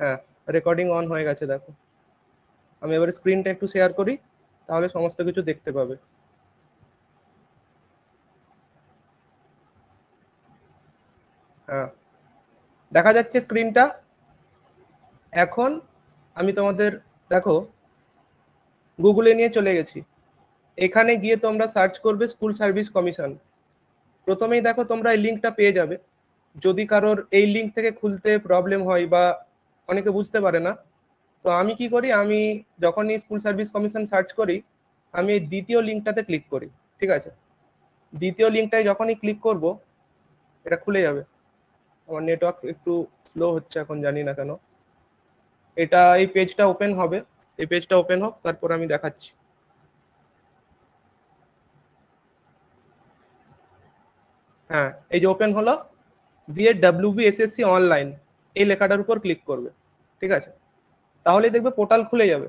হ্যাঁ, recording on হয়ে গেছে দেখো। আমি এবার স্ক্রিনটা একটু শেয়ার করি, তাহলে সমস্ত কিছু দেখতে পাবে। হ্যাঁ, দেখা যাচ্ছে স্ক্রিনটা এখন। আমি তোমাদের দেখো গুগলে নিয়ে চলে গেছি। এখানে গিয়ে তোমরা সার্চ করবে স্কুল সার্ভিস কমিশন। প্রথমেই দেখো তোমরা এই লিঙ্কটা পেয়ে যাবে। যদি কারোর এই লিঙ্ক থেকে খুলতে প্রবলেম হয় বা অনেকে বুঝতে পারে না, তো আমি কি করি, আমি যখনই স্কুল সার্ভিস কমিশন সার্চ করি, আমি এই দ্বিতীয় লিঙ্কটাতে ক্লিক করি। ঠিক আছে, দ্বিতীয় লিঙ্কটায় যখনই ক্লিক করব, এটা খুলে যাবে। আমার নেটওয়ার্ক একটু স্লো হচ্ছে এখন, জানি না কেন। এটা এই পেজটা ওপেন হবে, এই পেজটা ওপেন হোক, তারপর আমি দেখাচ্ছি। হ্যাঁ, এই যে ওপেন হলো, দিয়ে WBSSC অনলাইন এই লেখাটার উপর ক্লিক করবে। ঠিক আছে, তাহলে দেখবে পোর্টাল খুলে যাবে।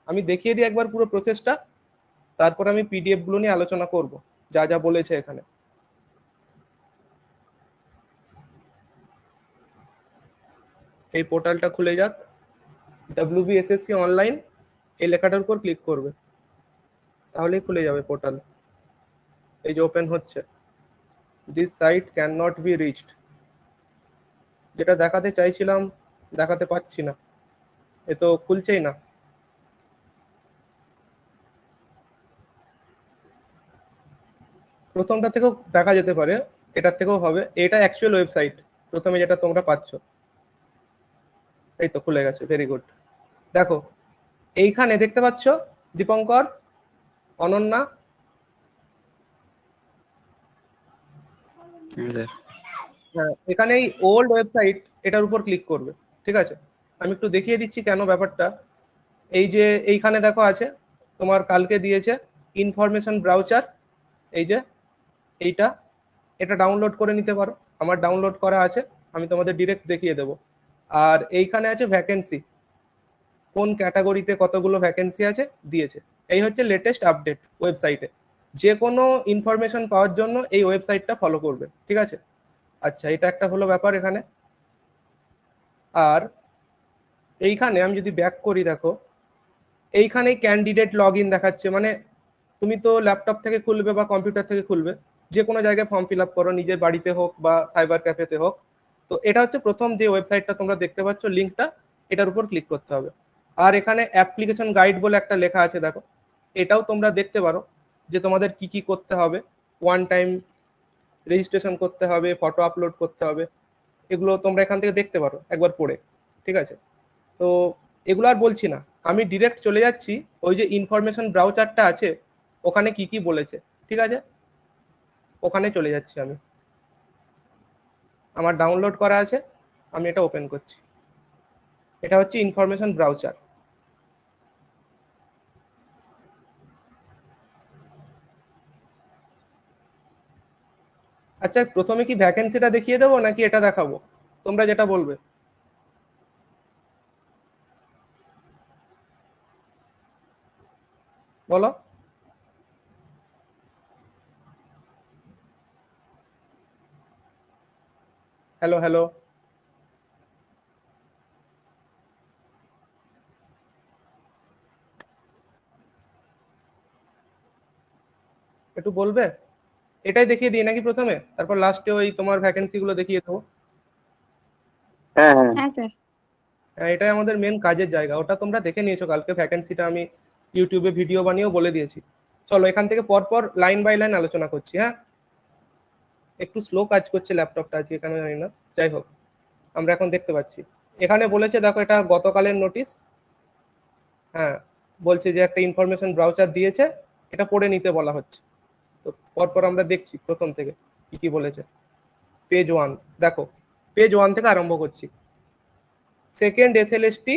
আমি দেখিয়ে দিই একবার পুরো প্রসেসটা, তারপর আমি পিডিএফ গুলো নিয়ে আলোচনা করব, যা যা বলেছে এখানে। এই পোর্টালটা খুলে যাক। WBSSC অনলাইন এই লেখাটার উপর ক্লিক করবে, তাহলেই খুলে যাবে পোর্টাল। এই যে ওপেন হচ্ছে, this site can not be reached. যেটা দেখাতে চাইছিলাম দেখাতে পাচ্ছি না, এ তো খুলছেই না। প্রথমটা থেকেও দেখা যেতে পারে, এটার থেকেও হবে। এটা অ্যাকচুয়াল ওয়েবসাইট, প্রথমে যেটা তোমরা পাচ্ছ। এই তো খুলে গেছে, ভেরি গুড। দেখো এইখানে দেখতে পাচ্ছ দীপঙ্কর, অনন্যা। স্যার। হ্যাঁ, এখানে এই ওল্ড ওয়েবসাইট এটার উপর ক্লিক করবে। ঠিক আছে, আমি একটু দেখিয়ে দিচ্ছি কেন ব্যাপারটা। এই যে এইখানে দেখো আছে, তোমার কালকে দিয়েছে ইনফরমেশন ব্রাউচার। এই যে এইটা, এটা ডাউনলোড করে নিতে পারো। আমার ডাউনলোড করা আছে, আমি তোমাদের ডিরেক্ট দেখিয়ে দেবো। আর এইখানে আছে ভ্যাকেন্সি, কোন ক্যাটাগরিতে কতগুলো ভ্যাকেন্সি আছে দিয়েছে। এই হচ্ছে লেটেস্ট আপডেট ওয়েবসাইটে। যে কোনো ইনফরমেশন পাওয়ার জন্য এই ওয়েবসাইটটা ফলো করবে। ঠিক আছে, আচ্ছা, এটা একটা হলো ব্যাপার এখানে। আর এইখানে আমি যদি ব্যাক করি, দেখো এইখানে ক্যান্ডিডেট লগ ইন দেখাচ্ছে। মানে তুমি তো ল্যাপটপ থেকে খুলবে বা কম্পিউটার থেকে খুলবে, যে কোনো জায়গায় ফর্ম ফিল আপ করো, নিজের বাড়িতে হোক বা সাইবার ক্যাফেতে হোক। তো এটা হচ্ছে প্রথম যে ওয়েবসাইটটা তোমরা দেখতে পাচ্ছ, লিঙ্কটা, এটার উপর ক্লিক করতে হবে। আর এখানে অ্যাপ্লিকেশন গাইড বলে একটা লেখা আছে দেখো, এটাও তোমরা দেখতে পারো যে তোমাদের কি কি করতে হবে। ওয়ান টাইম রেজিস্ট্রেশন করতে হবে, ফটো আপলোড করতে হবে, এগুলো তোমরা এখান থেকে দেখতে পারো একবার পড়ে। ঠিক আছে, তো এগুলো আর বলছি না, আমি ডিরেক্ট চলে যাচ্ছি ওই যে ইনফরমেশন ব্রাউচারটা আছে, ওখানে কি কি বলেছে। ঠিক আছে, ওখানে চলে যাচ্ছি আমি। আমার ডাউনলোড করা আছে, আমি এটা ওপেন করছি। এটা হচ্ছে ইনফরমেশন ব্রাউচার। আচ্ছা, প্রথমে কি ভ্যাকেন্সিটা দেখিয়ে দেবো নাকি এটা দেখাবো, তোমরা যেটা বলবে। বলো। হ্যালো হ্যালো, একটু বলবে। এটাই দেখিয়ে দিই নাকি প্রথমে, তারপর লাস্টে ওই তোমার ভ্যাকেন্সি গুলো দেখিয়ে দেবো। হ্যাঁ, হ্যাঁ। হ্যাঁ স্যার। হ্যাঁ, এটাই আমাদের মেন কাজের জায়গা। ওটা তোমরা দেখে নিয়েছো কালকে, ভ্যাকেন্সিটা আমি ইউটিউবে ভিডিও বানিয়েও বলে দিয়েছি। চলো এখান থেকে পরপর লাইন বাই লাইন আলোচনা করছি। হ্যাঁ, একটু স্লো কাজ করছে ল্যাপটপটা আজকে, কেন জানি না। যাই হোক, আমরা এখন দেখতে পাচ্ছি। এখানে বলেছে দেখো, এটা গতকালের নোটিশ। হ্যাঁ, বলছে যে একটা ইনফরমেশন ব্রাউচার দিয়েছে, এটা পড়ে নিতে বলা হচ্ছে। তো পরপর আমরা দেখছি প্রথম থেকে কি কি বলেছে। পেজ ওয়ান, দেখো পেজ ওয়ান থেকে আরম্ভ করছি। Second SLST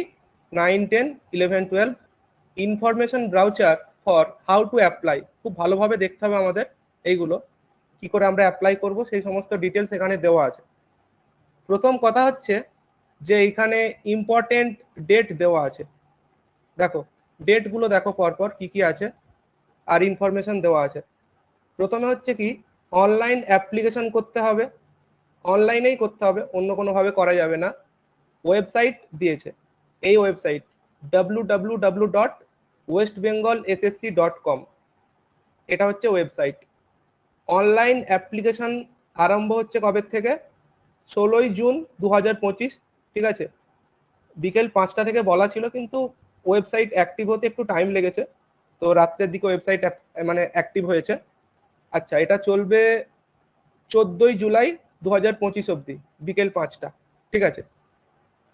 9, 10, 11, 12 information brochure for how to apply. খুব ভালোভাবে দেখতে হবে আমাদের এইগুলো, কি করে আমরা অ্যাপ্লাই করব সেই সমস্ত ডিটেলস এখানে দেওয়া আছে। প্রথম কথা হচ্ছে যে এইখানে ইম্পর্টেন্ট ডেট দেওয়া আছে। দেখো ডেটগুলো দেখো পরপর কি কি আছে, আর ইনফরমেশন দেওয়া আছে। প্রথমে হচ্ছে কি, অনলাইন অ্যাপ্লিকেশন করতে হবে, অনলাইনেই করতে হবে, অন্য কোনোভাবে করা যাবে না। ওয়েবসাইট দিয়েছে। এই ওয়েবসাইট www.westbengalssc.com, এটা হচ্ছে ওয়েবসাইট। অনলাইন অ্যাপ্লিকেশন আরম্ভ হচ্ছে কবে থেকে? 16ই জুন 2025, ঠিক আছে। বিকেল 5টা থেকে বলা ছিল, কিন্তু ওয়েবসাইট অ্যাক্টিভ হতে একটু টাইম লেগেছে, তো রাত্রের দিকে ওয়েবসাইট মানে অ্যাক্টিভ হয়েছে। আচ্ছা, এটা চলবে 14ই জুলাই 2025 অবধি, বিকেল 5টা, ঠিক আছে।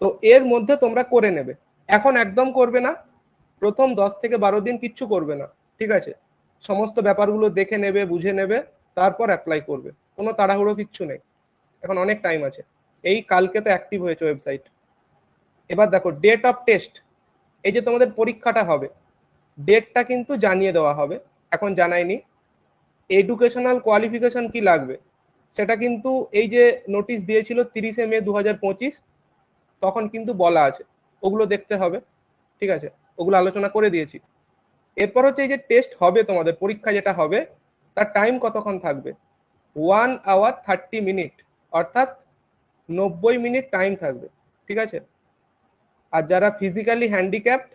তো এর মধ্যে তোমরা করে নেবে। এখন একদম করবে না, প্রথম 10 থেকে 12 দিন কিচ্ছু করবে না, ঠিক আছে। সমস্ত ব্যাপারগুলো দেখে নেবে, বুঝে নেবে, তারপর অ্যাপ্লাই করবে। কোনো তাড়াহুড়ো কিচ্ছু নেই, এখন অনেক টাইম আছে। এই কালকে তো অ্যাক্টিভ হয়েছে ওয়েবসাইট। এবার দেখো ডেট অফ টেস্ট, এই যে তোমাদের পরীক্ষাটা হবে, ডেটটা কিন্তু জানিয়ে দেওয়া হবে, এখন জানায়নি। এডুকেশনাল কোয়ালিফিকেশন কি লাগবে সেটা কিন্তু এই যে নোটিশ দিয়েছিল 30শে মে 2025, তখন কিন্তু বলা আছে, ওগুলো দেখতে হবে, ঠিক আছে। ওগুলো আলোচনা করে দিয়েছি। এরপর হচ্ছে এই যে টেস্ট হবে, তোমাদের পরীক্ষা যেটা হবে, তার টাইম কতক্ষণ থাকবে? 1 hour 30 minute, অর্থাৎ 90 মিনিট টাইম থাকবে, ঠিক আছে। আর যারা ফিজিক্যালি হ্যান্ডিক্যাপড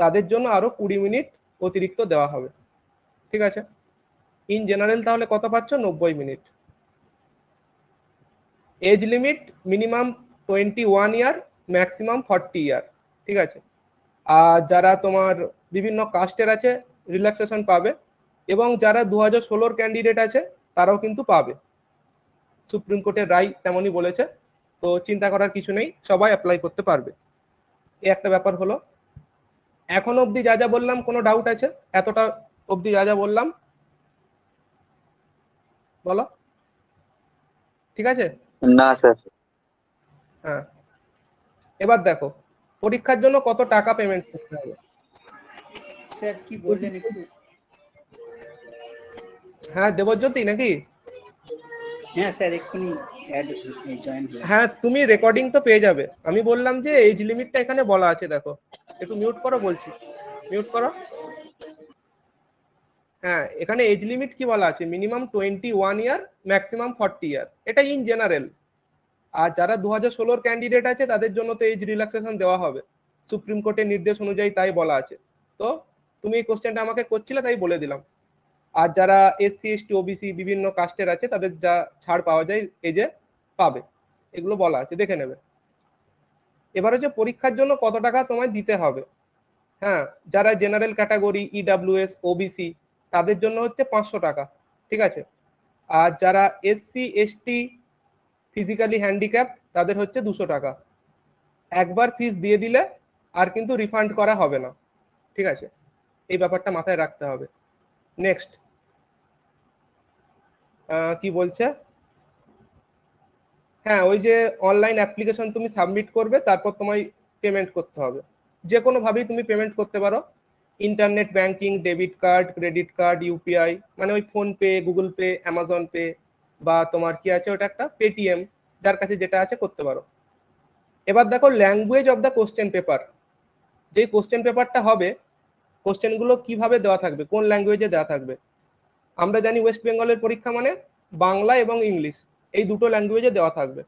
তাদের জন্য আরো 20 মিনিট অতিরিক্ত দেওয়া হবে, ঠিক আছে। ইন জেনারেল তাহলে কত পাচ্ছ? 90 মিনিট। এজ লিমিট মিনিমাম 21 ইয়ার, ম্যাক্সিমাম 40 ইয়ার, ঠিক আছে। আর যারা তোমার বিভিন্ন কাস্টের আছে রিল্যাক্সেশন পাবে, এবং যারা 2016 ক্যান্ডিডেট আছে তারাও কিন্তু পাবে। সুপ্রিম কোর্টের রায় তেমনই বলেছে, তো চিন্তা করার কিছু নেই, সবাই অ্যাপ্লাই করতে পারবে। এই একটা ব্যাপার হলো। এখন অবধি যা যা বললাম, কোনো ডাউট আছে? এতটা অবধি যা যা বললাম বলো, ঠিক আছে? না স্যার। হ্যাঁ, এবার দেখো পরীক্ষার জন্য কত টাকা পেমেন্ট করতে হবে। স্যার কি বললেন একটু? হ্যাঁ দেবজ্যোতি নাকি? হ্যাঁ স্যার, এক্ষুনি জয়েন হলাম। হ্যাঁ, তুমি রেকর্ডিং তো পেয়ে যাবে। আমি বললাম যে এজ লিমিটটা এখানে বলা আছে, দেখো একটু মিউট করো, বলছি মিউট করো। হ্যাঁ, এখানে এজ লিমিট কি বলা আছে? মিনিমাম 21 ইয়ার, ম্যাক্সিমাম 40 ইয়ার, এটা ইন জেনারেল। আর যারা 2016 ক্যান্ডিডেট আছে তাদের জন্য তো এজ রিল্যাক্সেশন দেওয়া হবে, সুপ্রিম কোর্টের নির্দেশ অনুযায়ী, তাই বলা আছে। তো তুমি এই কোশ্চেনটা আমাকে করছিলে, তাই বলে দিলাম। আর যারা এসসি এসটি ওবিসি বিভিন্ন কাস্টের আছে তাদের যা ছাড় পাওয়া যায় এজে পাবে, এগুলো বলা আছে, দেখে নেবে। এবার হচ্ছে পরীক্ষার জন্য কত টাকা তোমায় দিতে হবে। হ্যাঁ, যারা জেনারেল ক্যাটাগরি, ইডাব্লিউএস, ওবিসি, তাদের জন্য হচ্ছে 500 টাকা, ঠিক আছে। আর যারা এসসি এসটি ফিজিক্যালি হ্যান্ডিক্যাপ তাদের হচ্ছে 200 টাকা। একবার ফিস দিয়ে দিলে আর কিন্তু রিফান্ড করা হবে না, ঠিক আছে। এই ব্যাপারটা মাথায় রাখতে হবে। নেক্সট কি বলছে? হ্যাঁ, ওই যে অনলাইন অ্যাপ্লিকেশন তুমি সাবমিট করবে, তারপর তোমায় পেমেন্ট করতে হবে। যে কোনো ভাবেই তুমি পেমেন্ট করতে পারো, internet banking, debit card, credit card, UPI, মানে ওই phone pay, Google pay, Amazon pay, বা তোমার কি আছে ওটা একটা পেটিএম, যার কাছে যেটা আছে করতে পারো। এবার দেখো language of the question paper, যে কোশ্চেন পেপারটা হবে, কোশ্চেনগুলো কিভাবে দেওয়া থাকবে, কোন ল্যাঙ্গুয়েজে দেওয়া থাকবে। আমরা জানি ওয়েস্ট বেঙ্গলের পরীক্ষা মানে বাংলা এবং ইংলিশ, এই দুটো ল্যাঙ্গুয়েজে দেওয়া থাকবে।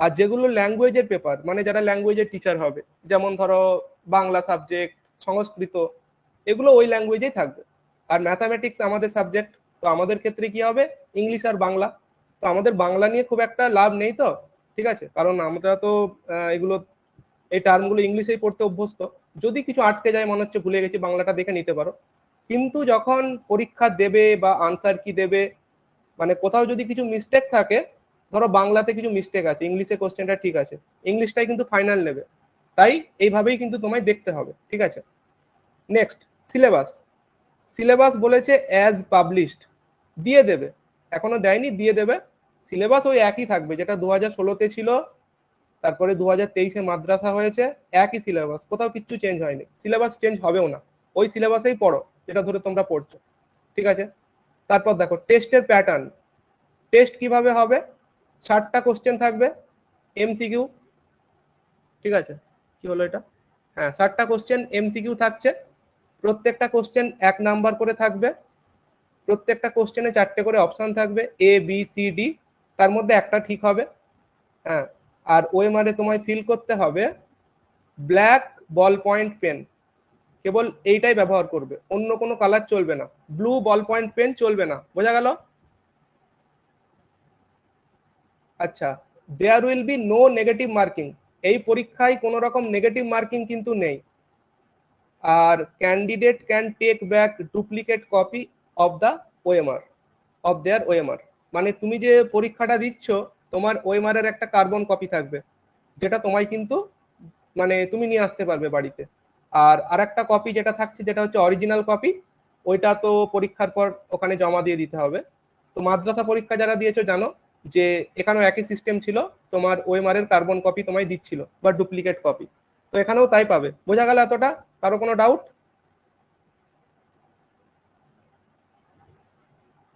আর যেগুলো ল্যাঙ্গুয়েজের পেপার, মানে যারা ল্যাঙ্গুয়েজের টিচার হবে, যেমন ধরো বাংলা সাবজেক্ট, সংস্কৃত, এগুলো ওই ল্যাঙ্গুয়েজেই থাকবে। আর ম্যাথামেটিক্স আমাদের সাবজেক্ট, তো আমাদের ক্ষেত্রে কি হবে? ইংলিশ আর বাংলা। তো আমাদের বাংলা নিয়ে খুব একটা লাভ নেই, তো ঠিক আছে, কারণ আমরা তো এগুলো, এই টার্মগুলো ইংলিশেই পড়তে অভ্যস্ত। যদি কিছু আটকে যায়, মনে হচ্ছে ভুলে গেছি, বাংলাটা দেখে নিতে পারো। কিন্তু যখন পরীক্ষা দেবে বা আনসার কি দেবে, মানে কোথাও যদি কিছু মিস্টেক থাকে, ধরো বাংলাতে কিছু মিস্টেক আছে, ইংলিশে কোশ্চেনটা ঠিক আছে, ইংলিশটাই কিন্তু ফাইনাল নেবে। তাই এইভাবেই কিন্তু তোমায় দেখতে হবে, ঠিক আছে। Next syllabus. সিলেবাস বলেছে অ্যাজ পাবলিশড, দিয়ে দেবে, এখনো দেয়নি, দিয়ে দেবে। সিলেবাস ওই একই থাকবে, যেটা 2016-তে ছিল, তারপরে 2023-এ মাদ্রাসা হয়েছে, একই সিলেবাস, কোথাও কিচ্ছু চেঞ্জ হয়নি, সিলেবাস চেঞ্জ হবেও না। ওই সিলেবাসেই পড়ো, যেটা ধরে তোমরা পড়ছো, ঠিক আছে। তারপর দেখো টেস্টের প্যাটার্ন। টেস্ট কিভাবে হবে? 60টা কোশ্চেন থাকবে, এমসিকিউ, ঠিক আছে। কি হলো এটা? হ্যাঁ, 60টা কোশ্চেন এমসিকিউ থাকছে। প্রত্যেকটা কোশ্চেন 1 নাম্বার করে থাকবে। প্রত্যেকটা কোশ্চেনে 4টে করে অপশন থাকবে, এ বি সি ডি, তার মধ্যে একটা ঠিক হবে। হ্যাঁ, আর ওএমআর এ তোমায় ফিল করতে হবে ব্ল্যাক বল পয়েন্ট পেন, কেবল এইটাই ব্যবহার করবে, অন্য কোনো কালার চলবে না, ব্লু বল পয়েন্ট পেন চলবে না, বোঝা গেল? আচ্ছা, there will be no negative marking, এই পরীক্ষায় কোনো রকম নেগেটিভ মার্কিং কিন্তু নেই। আর candidate can take back duplicate copy of the OMR, of their OMR, মানে তুমি যে পরীক্ষাটা দিচ্ছ তোমার ওএমআর এর একটা কার্বন কপি থাকবে, যেটা তোমায় কিন্তু মানে তুমি নিয়ে আসতে পারবে বাড়িতে। আর আরেকটা কপি যেটা থাকছে যেটা হচ্ছে অরিজিনাল কপি, ওইটা তো পরীক্ষার পর ওখানে জমা দিয়ে দিতে হবে। তো মাদ্রাসা পরীক্ষা যারা দিয়েছো জানো যে এখানেও একই সিস্টেম ছিল, তোমার ওএমআর এর কার্বন কপি তোমায় দিচ্ছিল বা ডুপ্লিকেট কপি, তো এখানেও তাই পাবে। বোঝা গেল এতটা? কারো কোনো ডাউট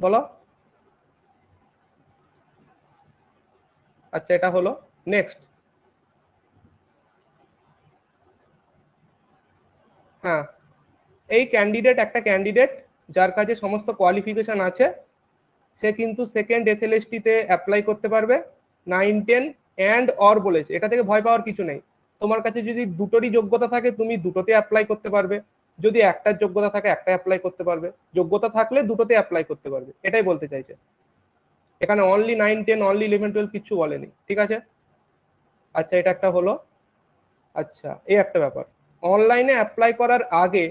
বলো? আচ্ছা, এটা হলো। নেক্সট, হ্যাঁ, এই ক্যান্ডিডেট, একটা ক্যান্ডিডেট যার কাছে সমস্ত কোয়ালিফিকেশন আছে, সে কিন্তু সেকেন্ড এসএলএসটি তে অ্যাপ্লাই করতে পারবে। 9, 10 অ্যান্ড অর বলেছে, এটা থেকে ভয় পাওয়ার কিছু নেই। তোমার কাছে যদি দুটোরই যোগ্যতা থাকে তুমি দুটোতে অ্যাপ্লাই করতে পারবে, যদি একটার যোগ্যতা থাকে একটা অ্যাপ্লাই করতে পারবে, যোগ্যতা থাকলে দুটোতে অ্যাপ্লাই করতে পারবে, এটাই বলতে চাইছে। এখানে অনলি 9, 10, অনলি 11, 12 কিছু বলেনি, ঠিক আছে? আচ্ছা, এটা একটা হলো। আচ্ছা, এই একটা ব্যাপার, অনলাইনে অ্যাপ্লাই করার আগে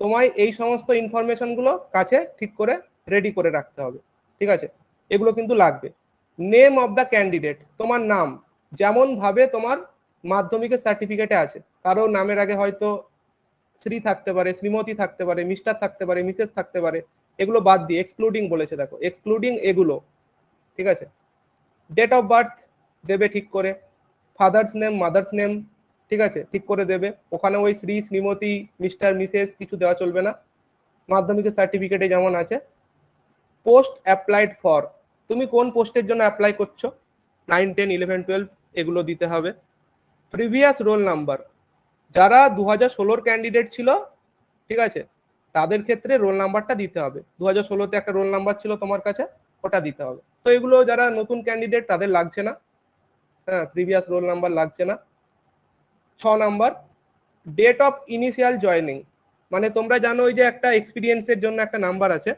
তোমায় এই সমস্ত ইনফরমেশন গুলো কাছে ঠিক করে রেডি করে রাখতে হবে, ঠিক আছে? এগুলো কিন্তু লাগবে। নেম অফ দ্য ক্যান্ডিডেট, তোমার নাম যেমন ভাবে তোমার মাধ্যমিকের সার্টিফিকেটে আছে, কারো নামের আগে হয়তো শ্রী থাকতে পারে, শ্রীমতী থাকতে পারে, মিস্টার থাকতে পারে, মিসেস থাকতে পারে, এগুলো বাদ দিয়ে এক্সক্লুডিং বলেছে, দেখো এক্সক্লুডিং এগুলো, ঠিক আছে? ডেট অফ বার্থ দেবে ঠিক করে, ফাদার্স নেম, মাদার্স নেম, ঠিক আছে, ঠিক করে দেবে। ওখানে ওই শ্রী, শ্রীমতী, মিস্টার, মিসেস কিছু দেওয়া চলবে না, মাধ্যমিকের সার্টিফিকেটে যেমন আছে। পোস্ট অ্যাপ্লাইড ফর, তুমি কোন পোস্টের জন্য অ্যাপ্লাই করছো, 9, 10, 11, 12 এগুলো দিতে হবে। প্রিভিয়াস রোল নাম্বার, যারা 2016 ক্যান্ডিডেট ছিল, ঠিক আছে, তাদের ক্ষেত্রে রোল নাম্বারটা দিতে হবে। 2016-তে একটা রোল নাম্বার ছিল তোমার কাছে, ওটা দিতে হবে। তো এগুলো যারা নতুন ক্যান্ডিডেট তাদের লাগছে না, হ্যাঁ, প্রিভিয়াস রোল নাম্বার লাগছে না। 6 number, date of initial joining, মানে তোমরা জানো ওই যে একটা এক্সপিরিয়েন্সের জন্য একটা নাম্বার আছে,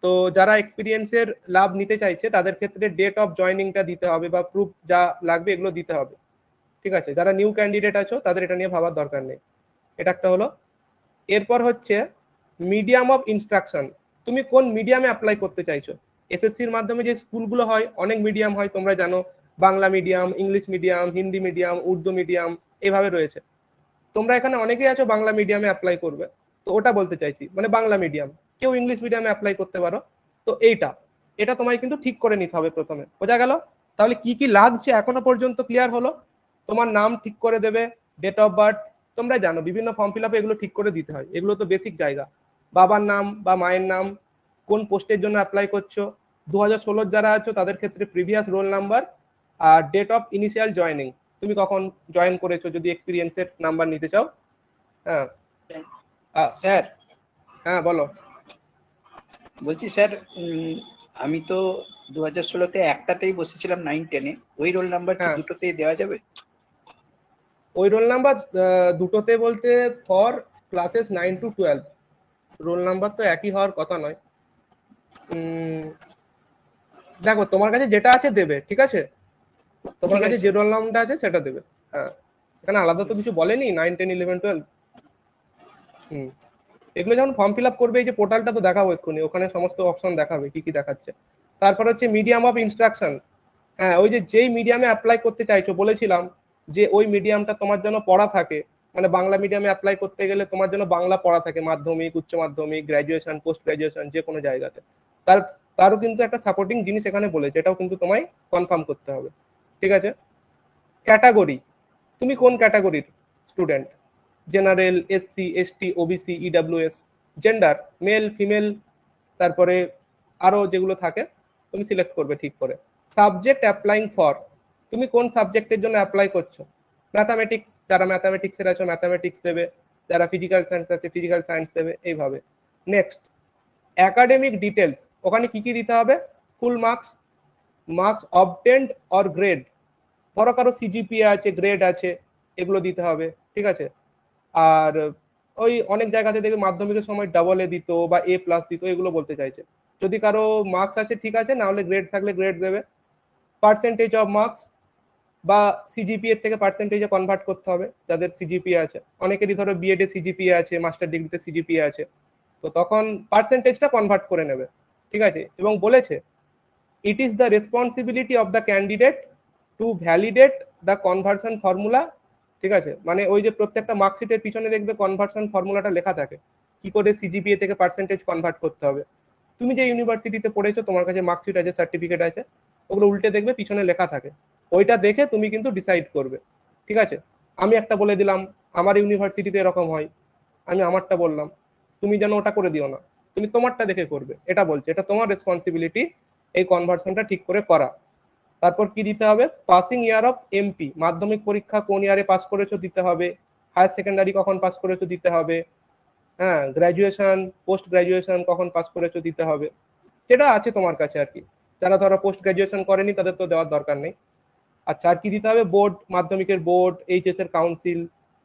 তো যারা এক্সপিরিয়েন্সের লাভ নিতে চাইছে তাদের ক্ষেত্রে ডেট অফ জয়েনিংটা দিতে হবে, বা প্রুফ যা লাগবে এগুলো দিতে হবে, ঠিক আছে? যারা নিউ ক্যান্ডিডেট আছো তাদের এটা নিয়ে ভাবার দরকার নেই। এটা একটা হলো। এরপর হচ্ছে মিডিয়াম অফ ইনস্ট্রাকশন, তুমি কোন মিডিয়ামে অ্যাপ্লাই করতে চাইছো। এসএসসির মাধ্যমে যে স্কুলগুলো হয় অনেক মিডিয়াম হয়, তোমরা জানো, Bangla medium, English medium, Hindi medium, Urdu medium, এভাবে রয়েছে। তোমরা এখানে অনেকেই আছো বাংলা মিডিয়ামে অ্যাপ্লাই করবে, তো ওটা বলতে চাইছি, মানে বাংলা মিডিয়াম, কেউ ইংলিশ মিডিয়ামে অ্যাপ্লাই করতে পারো। তো এইটা, এটা তোমায় কিন্তু ঠিক করে নিতে হবে প্রথমে, বোঝা গেল? তাহলে কি কি লাগছে এখনো পর্যন্ত ক্লিয়ার হলো? তোমার নাম ঠিক করে দেবে, ডেট অফ বার্থ, তোমরা জানো বিভিন্ন ফর্ম ফিল আপে এগুলো ঠিক করে দিতে হয়, এগুলো তো বেসিক জায়গা। বাবার নাম বা মায়ের নাম, কোন পোস্টের জন্য অ্যাপ্লাই করছো, 2016 যারা আছো তাদের ক্ষেত্রে প্রিভিয়াস রোল নাম্বার, আর ডেট অফ ইনিশিয়াল জয়েনিং, তুমি কখন জয়েন করেছো যদি এক্সপিরিয়েন্সের নাম্বার নিতে চাও। হ্যাঁ, স্যার হ্যাঁ বলো। বলছি স্যার, আমি তো 2016-তে একটাতেই বসেছিলাম 9, 10-এ, ওই রোল নাম্বার কি হ্যাঁ, দুটোতেই দেওয়া যাবে? ওই রোল নাম্বার দুটোতে বলতে for classes 9 to 12, roll number তো একই হওয়ার কথা নয়। দেখো তোমার কাছে যেটা আছে দেবে, ঠিক আছে? তোমার ঠিক কাছে আছে যে রোল নাম্বারটা আছে সেটা দেবে। হ্যাঁ, এখানে আলাদা তো কিছু বলেনি 9, 10, 11, 12। হুম, এগুলো যখন ফর্ম ফিল আপ করবে, এই যে পোর্টালটা তো দেখাবো এক্ষুনি, ওখানে সমস্ত অপশন দেখাবে কি কি দেখাচ্ছে। তারপর হচ্ছে মিডিয়াম অফ ইনস্ট্রাকশন, হ্যাঁ, ওই যে যেই মিডিয়ামে অ্যাপ্লাই করতে চাইছো বলেছিলাম যে ওই মিডিয়ামটা তোমার জন্য পড়া থাকে, মানে বাংলা মিডিয়ামে অ্যাপ্লাই করতে গেলে তোমার জন্য বাংলা পড়া থাকে, মাধ্যমিক, উচ্চ মাধ্যমিক, গ্রাজুয়েশন, পোস্ট গ্রাজুয়েশন, যে কোনো জায়গাতে। তার তারও কিন্তু একটা সাপোর্টিং জিনিস এখানে বলেছে, এটাও কিন্তু তোমায় কনফার্ম করতে হবে, ঠিক আছে? ক্যাটাগরি, তুমি কোন ক্যাটাগরির student, general, SC, ST, OBC, EWS, gender mail, female, তারপরে আরো যেগুলো থাকে তুমি সিলেক্ট করবে ঠিক করে। সাবজেক্ট অ্যাপ্লাইং ফর, তুমি কোন সাবজেক্টের জন্য অ্যাপ্লাই করছো। ম্যাথামেটিক্স, যারা ম্যাথামেটিক্সের আছো ম্যাথামেটিক্স দেবে, যারা ফিজিক্যাল সায়েন্স আছে ফিজিক্যাল সায়েন্স দেবে, এইভাবে। নেক্সট, একাডেমিক ডিটেলস, ওখানে কি কি দিতে হবে, full marks, marks obtained or grade, ধরো কারো সিজিপিএ আছে, গ্রেড আছে, এগুলো দিতে হবে, ঠিক আছে। আর ওই অনেক জায়গাতে দেখবে মাধ্যমিকের সময় ডাবল এ দিত বা এ প্লাস দিত, এগুলো বলতে চাইছে। যদি কারো মার্কস আছে ঠিক আছে, না হলে গ্রেড থাকলে গ্রেড দেবে। পার্সেন্টেজ অফ মার্কস বা সিজিপিএ থেকে পার্সেন্টেজে কনভার্ট করতে হবে যাদের সিজিপিএ আছে। অনেকেরই ধরো বিএড এ সিজিপিএ আছে, মাস্টার ডিগ্রিতে সিজিপিএ আছে, তো তখন পার্সেন্টেজটা কনভার্ট করে নেবে, ঠিক আছে। এবং বলেছে it is the responsibility of the candidate to validate the conversion formula, ঠিক আছে। মানে ওই যে প্রত্যেকটা মার্কশিটের পিছনে দেখবে কনভার্সন ফর্মুলাটা লেখা থাকে, কি করে সিজিপিএ থেকে পার্সেন্টেজ কনভার্ট করতে হবে। তুমি যে ইউনিভার্সিটিতে পড়েছো, তোমার কাছে মার্কশিট আছে, সার্টিফিকেট আছে, ওগুলো উল্টে দেখবে পিছনে লেখা থাকে, ওইটা দেখে তুমি কিন্তু ডিসাইড করবে, ঠিক আছে। আমি একটা বলে দিলাম, আমার ইউনিভার্সিটিতে এরকম হয়, আমি আমারটা বললাম, তুমি যেন ওটা করে দিও না, তুমি তোমারটা দেখে করবে, এটা বলছে, এটা তোমার রেসপন্সিবিলিটি এই কনভার্সনটা ঠিক করে করা। তারপর কি দিতে হবে, পাসিং ইয়ার অফ এমপি, মাধ্যমিক পরীক্ষা কোন ইয়ারে পাস করেছো দিতে হবে, হায়ার সেকেন্ডারি কখন পাস করেছো দিতে হবে, হ্যাঁ, গ্রাজুয়েশন পোস্ট গ্রাজুয়েশন কখন পাস করেছো দিতে হবে, যেটা আছে তোমার কাছে আর কি। যারা ধরো পোস্ট গ্রাজুয়েশন করেনি তাদের তো দেওয়ার দরকার নেই। আচ্ছা, আর কি দিতে হবে, বোর্ড, মাধ্যমিকের বোর্ড, এইচএস এর কাউন্সিল,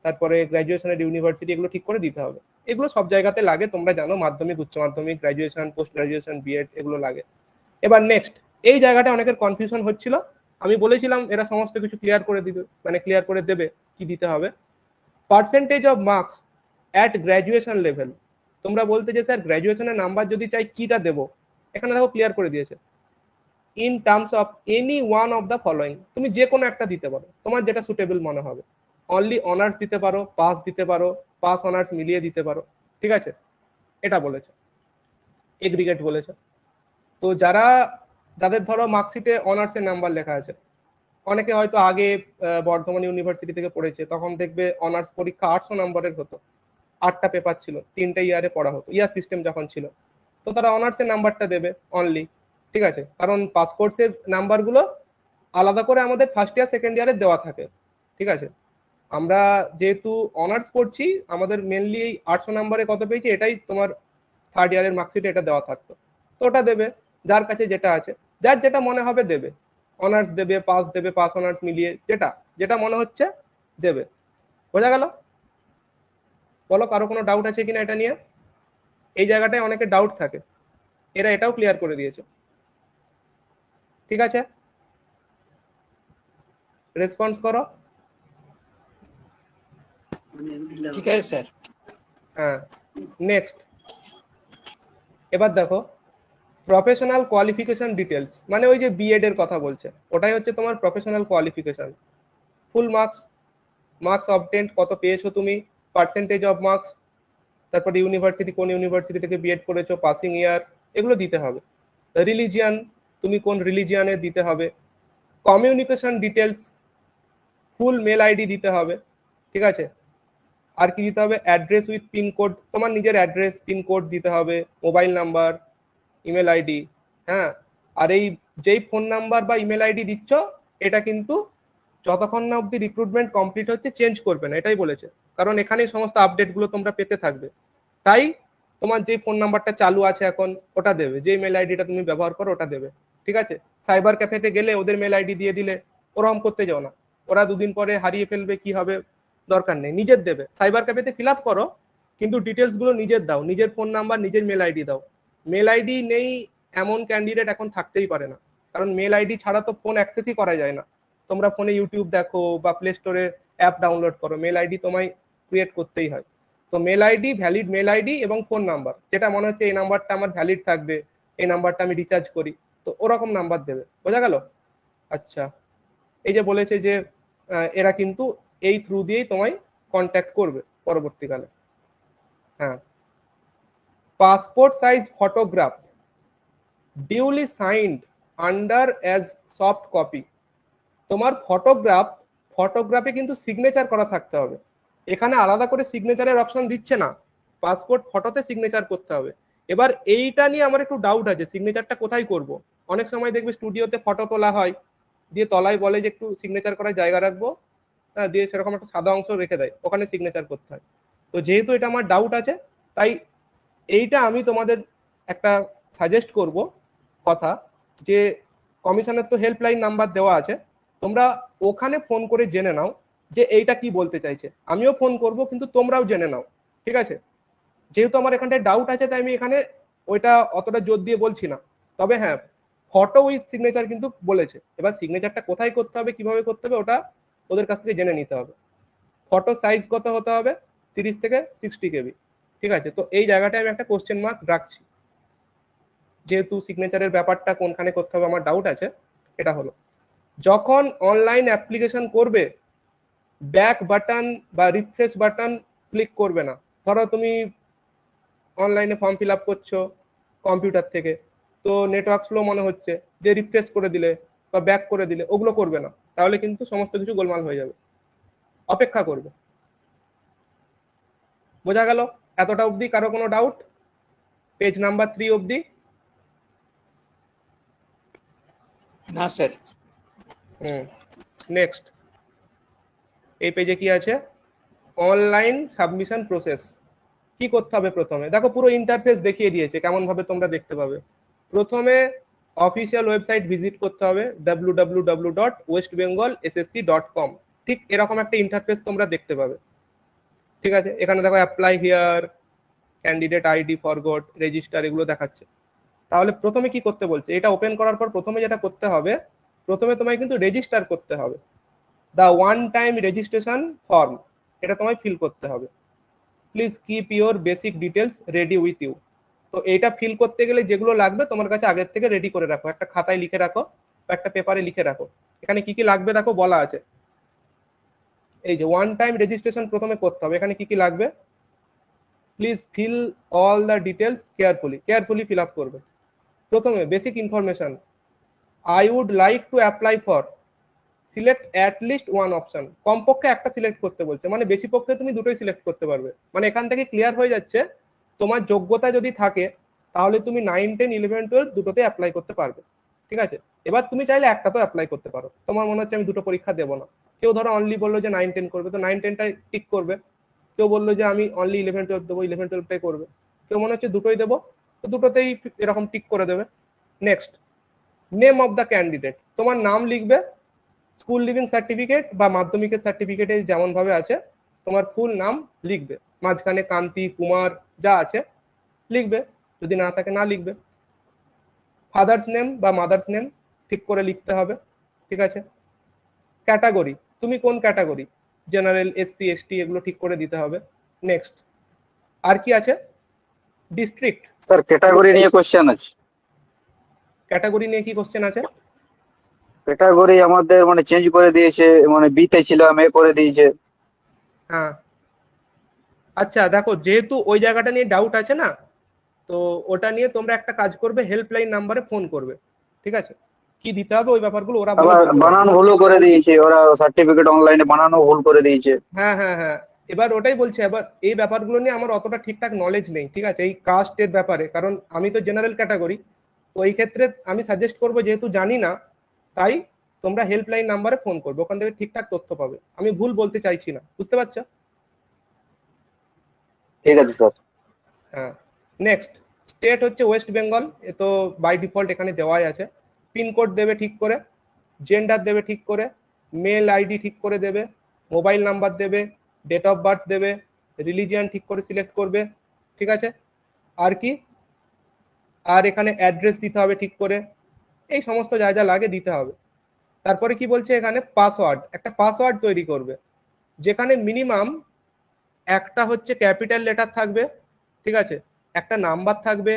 তারপরে গ্রাজুয়েশনের ইউনিভার্সিটি, এগুলো ঠিক করে দিতে হবে। এগুলো সব জায়গাতে লাগে, তোমরা জানো, মাধ্যমিক, উচ্চ মাধ্যমিক, গ্রাজুয়েশন, পোস্ট গ্রাজুয়েশন, বিএড, এগুলো লাগে। এবার নেক্সট, এই জায়গাটা অনেকের কনফিউশন হচ্ছিল, আমি বলেছিলাম এরা সমস্ত কিছু ক্লিয়ার করে দিবে, মানে ক্লিয়ার করে দেবে কি দিতে হবে। Percentage of marks at graduation level. তোমরা বলতে যে স্যার গ্র্যাজুয়েশনের নাম্বার যদি চাই কিটা দেবো, এখানে দেখো ক্লিয়ার করে দিয়েছে, in terms of any one of the following, তুমি যে কোনো একটা দিতে পারো, তোমার যেটা সুটেবল মনে হবে। অনলি অনার্স দিতে পারো, পাস দিতে পারো, পাস অনার্স মিলিয়ে দিতে পারো, ঠিক আছে, এটা বলেছে, এগ্রিগেট বলেছে। তো যারা, যাদের ধরো মার্কশিটে অনার্সের নাম্বার লেখা আছে, অনেকে হয়তো আগে বর্ধমান ইউনিভার্সিটি থেকে পড়েছে, তখন দেখবে অনার্স পরীক্ষা 800 নম্বরের হতো, 8টা পেপার ছিল, 3টে ইয়ারে পড়া হতো, ইয়ার সিস্টেম যখন ছিল, তো তারা অনার্সের নাম্বারটা দেবে অনলি, ঠিক আছে। কারণ পাস কোর্সের নাম্বারগুলো আলাদা করে আমাদের ফার্স্ট ইয়ার সেকেন্ড ইয়ারে দেওয়া থাকে, ঠিক আছে। আমরা যেহেতু অনার্স পড়ছি, আমাদের মেনলি এই 800 নম্বরে কত পেয়েছি এটাই তোমার থার্ড ইয়ারের মার্কশিটে এটা দেওয়া থাকতো, তো ওটা দেবে, যার কাছে যেটা আছে, যার যেটা মনে হবে দেবে, অনার্স দেবে, পাস দেবে, পাস অনার্স মিলিয়ে যেটা যেটা মনে হচ্ছে দেবে। বোঝা গেল? বলো কারো কোনো ডাউট আছে কিনা এটা নিয়ে, এই জায়গাটায় অনেকে ডাউট থাকে, এরা এটাও ক্লিয়ার করে দিয়েছে, ঠিক আছে, রেসপন্স করো। ঠিক আছে স্যার। হ্যাঁ, নেক্সট, এবার দেখো প্রফেশনাল কোয়ালিফিকেশন ডিটেলস, মানে ওই যে বিএড এর কথা বলছে, ওটাই হচ্ছে তোমার professional qualification. Full marks, marks obtained কত পেয়েছো তুমি, পার্সেন্টেজ অফ মার্কস, তারপরে ইউনিভার্সিটি, কোন ইউনিভার্সিটি থেকে বিএড করেছো, পাসিং ইয়ার, এগুলো দিতে হবে। রিলিজিয়ান, তুমি কোন রিলিজিয়ানে দিতে হবে। কমিউনিকেশন ডিটেলস, ফুল মেল আইডি দিতে হবে, ঠিক আছে। আর কি দিতে হবে, অ্যাড্রেস উইথ পিনকোড, তোমার নিজের অ্যাড্রেস, পিনকোড দিতে হবে, মোবাইল নাম্বার, ইমেল আইডি, হ্যাঁ। আর এই যেই ফোন নাম্বার বা ইমেল আইডি দিচ্ছ, এটা কিন্তু যতক্ষণ না অব্দি রিক্রুটমেন্ট কমপ্লিট হচ্ছে চেঞ্জ করবে না, এটাই বলেছে। কারণ এখানেই সমস্ত আপডেট গুলো তোমরা পেতে থাকবে, তাই তোমার যে ফোন নাম্বারটা চালু আছে এখন ওটা দেবে, যে মেল আইডিটা তুমি ব্যবহার করো ওটা দেবে, ঠিক আছে। সাইবার ক্যাফেতে গেলে ওদের মেল আইডি দিয়ে দিলে ওরকম করতে যাও না, ওরা দুদিন পরে হারিয়ে ফেলবে, কি হবে, দরকার নেই, নিজের দেবে। সাইবার ক্যাফেতে ফিল আপ করো, কিন্তু ডিটেলস গুলো নিজের দাও, নিজের ফোন নাম্বার, নিজের মেল আইডি দাও। মেল আইডি নেই এমন ক্যান্ডিডেট এখন থাকতেই পারে না, কারণ মেল আইডি ছাড়া তো ফোন অ্যাক্সেসই করা যায় না। তোমরা ফোনে ইউটিউব দেখো বা প্লে স্টোরে অ্যাপ ডাউনলোড করো, মেল আইডি তোমায় ক্রিয়েট করতেই হয়। তো mail ID, valid mail ID এবং ফোন নাম্বার, যেটা মনে হচ্ছে এই নাম্বারটা আমার ভ্যালিড থাকবে, এই নাম্বারটা আমি রিচার্জ করি, তো ওরকম নাম্বার দেবে। বোঝা গেল? আচ্ছা, এই যে বলেছে যে এরা কিন্তু এই থ্রু দিয়েই তোমায় কন্ট্যাক্ট করবে পরবর্তীকালে। হ্যাঁ, passport size photograph duly signed under as soft copy. তোমার ফটোগ্রাফ, ফটোগ্রাফে কিন্তু সিগনেচার করা থাকতে হবে, এখানে আলাদা করে সিগনেচারের অপশন দিচ্ছে না, পাসপোর্ট ফটোতে সিগনেচার করতে হবে। এবার এইটা নিয়ে আমার একটু ডাউট আছে, সিগনেচারটা কোথায় করব। অনেক সময় দেখবে স্টুডিওতে ফটো তোলা হয়, দিয়ে তলায় বলে যে একটু সিগনেচার করার জায়গা রাখবো, দিয়ে সেরকম একটা সাদা অংশ রেখে দেয়, ওখানে সিগনেচার করতে হয়। তো যেহেতু এটা আমার ডাউট আছে, তাই এইটা আমি তোমাদের একটা সাজেস্ট করব কথা, যে কমিশনের তো হেল্পলাইন নাম্বার দেওয়া আছে, তোমরা ওখানে ফোন করে জেনে নাও যে এইটা কি বলতে চাইছে। আমিও ফোন করব, কিন্তু তোমরাও জেনে নাও, ঠিক আছে? যেহেতু আমার এখানটায় ডাউট আছে, তাই আমি এখানে ওইটা অতটা জোর দিয়ে বলছি না। তবে হ্যাঁ, ফটো উইথ সিগনেচার কিন্তু বলেছে। এবার সিগনেচারটা কোথায় করতে হবে, কিভাবে করতে হবে, ওটা ওদের কাছ থেকে জেনে নিতে হবে। ফটো সাইজ কত হতে হবে? 30 থেকে 60 কেবি, ঠিক আছে? তো এই জায়গাটায় আমি একটা কোশ্চেন মার্ক রাখছি, যেহেতু সিগনেচারের ব্যাপারটা কোনখানে করতে হবে আমার ডাউট আছে। এটা হলো, যখন অনলাইন অ্যাপ্লিকেশন করবে, ব্যাক বাটন বা রিফ্রেশ বাটন ক্লিক করবে না। ধরো তুমি অনলাইনে ফর্ম ফিল আপ করছো কম্পিউটার থেকে, তো নেটওয়ার্ক স্লো মনে হচ্ছে, যে রিফ্রেশ করে দিলে বা ব্যাক করে দিলে, ওগুলো করবে না, তাহলে কিন্তু সমস্ত কিছু গোলমাল হয়ে যাবে। অপেক্ষা করবে। বোঝা গেল? এতটা অবধি কারো কোনো ডাউট? পেজ নাম্বার 3 অবধি? না স্যার। নেক্সট, এই পেজে কি আছে? Online submission process. কি করতে হবে প্রথমে? দেখো পুরো ইন্টারফেস দেখিয়ে দিয়েছে কেমন ভাবে তোমরা দেখতে পাবে। প্রথমে অফিসিয়াল ওয়েবসাইট ভিজিট করতে হবে, www.westbengalssc.com। ঠিক এরকম একটা ইন্টারফেস তোমরা দেখতে পাবে, ঠিক আছে? এখানে দেখো apply here, candidate ID forgot, register, এগুলো দেখাচ্ছে। তাহলে প্রথমে কি করতে বলছে? এটা ওপেন করার পর প্রথমে যেটা করতে হবে, প্রথমে তোমায় কিন্তু রেজিস্টার করতে হবে। The one time registration form, এটা তোমায় ফিল করতে হবে। Please keep your basic details ready with you. তো এইটা ফিল করতে গেলে যেগুলো লাগবে তোমার কাছে আগের থেকে রেডি করে রাখো, একটা খাতায় লিখে রাখো বা একটা পেপারে লিখে রাখো। এখানে কি কি লাগবে দেখো বলা আছে। এই যে ওয়ান টাইম রেজিস্ট্রেশন প্রথমে করতে হবে, এখানে কি কি লাগবে? Please fill all the details carefully fill up করবে। প্রথমে basic information, I would like to apply for, select at least one option. কমপক্ষে একটা সিলেক্ট করতে বলছে, মানে বেশি পক্ষে তুমি দুটোই সিলেক্ট করতে পারবে। মানে এখান থেকে ক্লিয়ার হয়ে যাচ্ছে তোমার যোগ্যতা যদি থাকে তাহলে তুমি 9, 10, 11, 12 দুটোতে অ্যাপ্লাই করতে পারবে, ঠিক আছে? এবার তুমি চাইলে একটা তো অ্যাপ্লাই করতে পারো। তোমার মনে হচ্ছে আমি দুটো পরীক্ষা দেবো না, কেউ ধরো অনলি বললো যে 9, 10 করবে, তো 9, 10টাই টিক করবে। কেউ বললো যে আমি অনলি 11, 12 দেবো, 11, 12টাই করবে। কেউ মনে হচ্ছে দুটোই দেবো, তো দুটোতেই এরকম টিক করে দেবে। Next, name of the candidate, তোমার নাম লিখবে। স্কুল লিভিং সার্টিফিকেট বা মাধ্যমিকের সার্টিফিকেটে যেমন ভাবে আছে তোমার ফুল নাম লিখবে, মাঝখানে কান্তি কুমার যা আছে লিখবে, যদি না থাকে না লিখবে। ফাদার্স নেম বা মাদার্স নেম ঠিক করে লিখতে হবে, ঠিক আছে? ক্যাটাগরি, তুমি কোন ক্যাটাগরি, জেনারেল, এসসি, এসটি, এগুলো ঠিক করে দিতে হবে। নেক্সট, আর কি আছে? ডিস্ট্রিক্ট। স্যার ক্যাটাগরি নিয়ে কোশ্চেন আছে। ক্যাটাগরি নিয়ে কি কোশ্চেন আছে? ক্যাটাগরি আমাদের মানে চেঞ্জ করে দিয়েছে, মানে বিতে ছিলাম এ করে দিয়েছে। হ্যাঁ, আচ্ছা দেখো, যেহেতু ওই জায়গাটা নিয়ে ডাউট আছে না, তো ওটা নিয়ে তোমরা একটা কাজ করবে, হেল্পলাইন নাম্বারে ফোন করবে, ঠিক আছে? কি দিতে হবে ওই ব্যাপারগুলো ওরা ভালো আবার বলতে পারবে। বানান ভুলও করে দিয়েছে ওরা, সার্টিফিকেট অনলাইনে বানানো ভুল করে দিয়েছে। হ্যাঁ হ্যাঁ হ্যাঁ, এবার ওটাই বলছি। এবার এই ব্যাপারগুলো নিয়ে আমার অতটা ঠিকঠাক নলেজ নেই, ঠিক আছে, এই কাস্টের ব্যাপারে, কারণ আমি তো জেনারেল ক্যাটাগরি। তো এই ক্ষেত্রে আমি সাজেস্ট করবো, যেহেতু জানি না, তাই তোমরা হেল্পলাইন নাম্বারে ফোন করবে, ওখান থেকে ঠিকঠাক তথ্য পাবে। আমি ভুল বলতে চাইছি না, বুঝতে পারছো? ঠিক আছে স্যার। হ্যাঁ। নেক্সট, স্টেট হচ্ছে ওয়েস্ট বেঙ্গল, এ তো বাই ডিফল্ট এখানে দেওয়াই আছে। পিনকোড দেবে ঠিক করে, জেন্ডার দেবে ঠিক করে, মেল আইডি ঠিক করে দেবে, মোবাইল নাম্বার দেবে, ডেট অফ বার্থ দেবে, রিলিজিয়ান ঠিক করে সিলেক্ট করবে, ঠিক আছে? আর কি? আর এখানে অ্যাড্রেস দিতে হবে ঠিক করে। এই সমস্ত যা যা লাগে দিতে হবে। তারপরে কি বলছে এখানে? পাসওয়ার্ড, একটা পাসওয়ার্ড তৈরি করবে, যেখানে মিনিমাম একটা হচ্ছে ক্যাপিটাল লেটার থাকবে, ঠিক আছে, একটা নাম্বার থাকবে,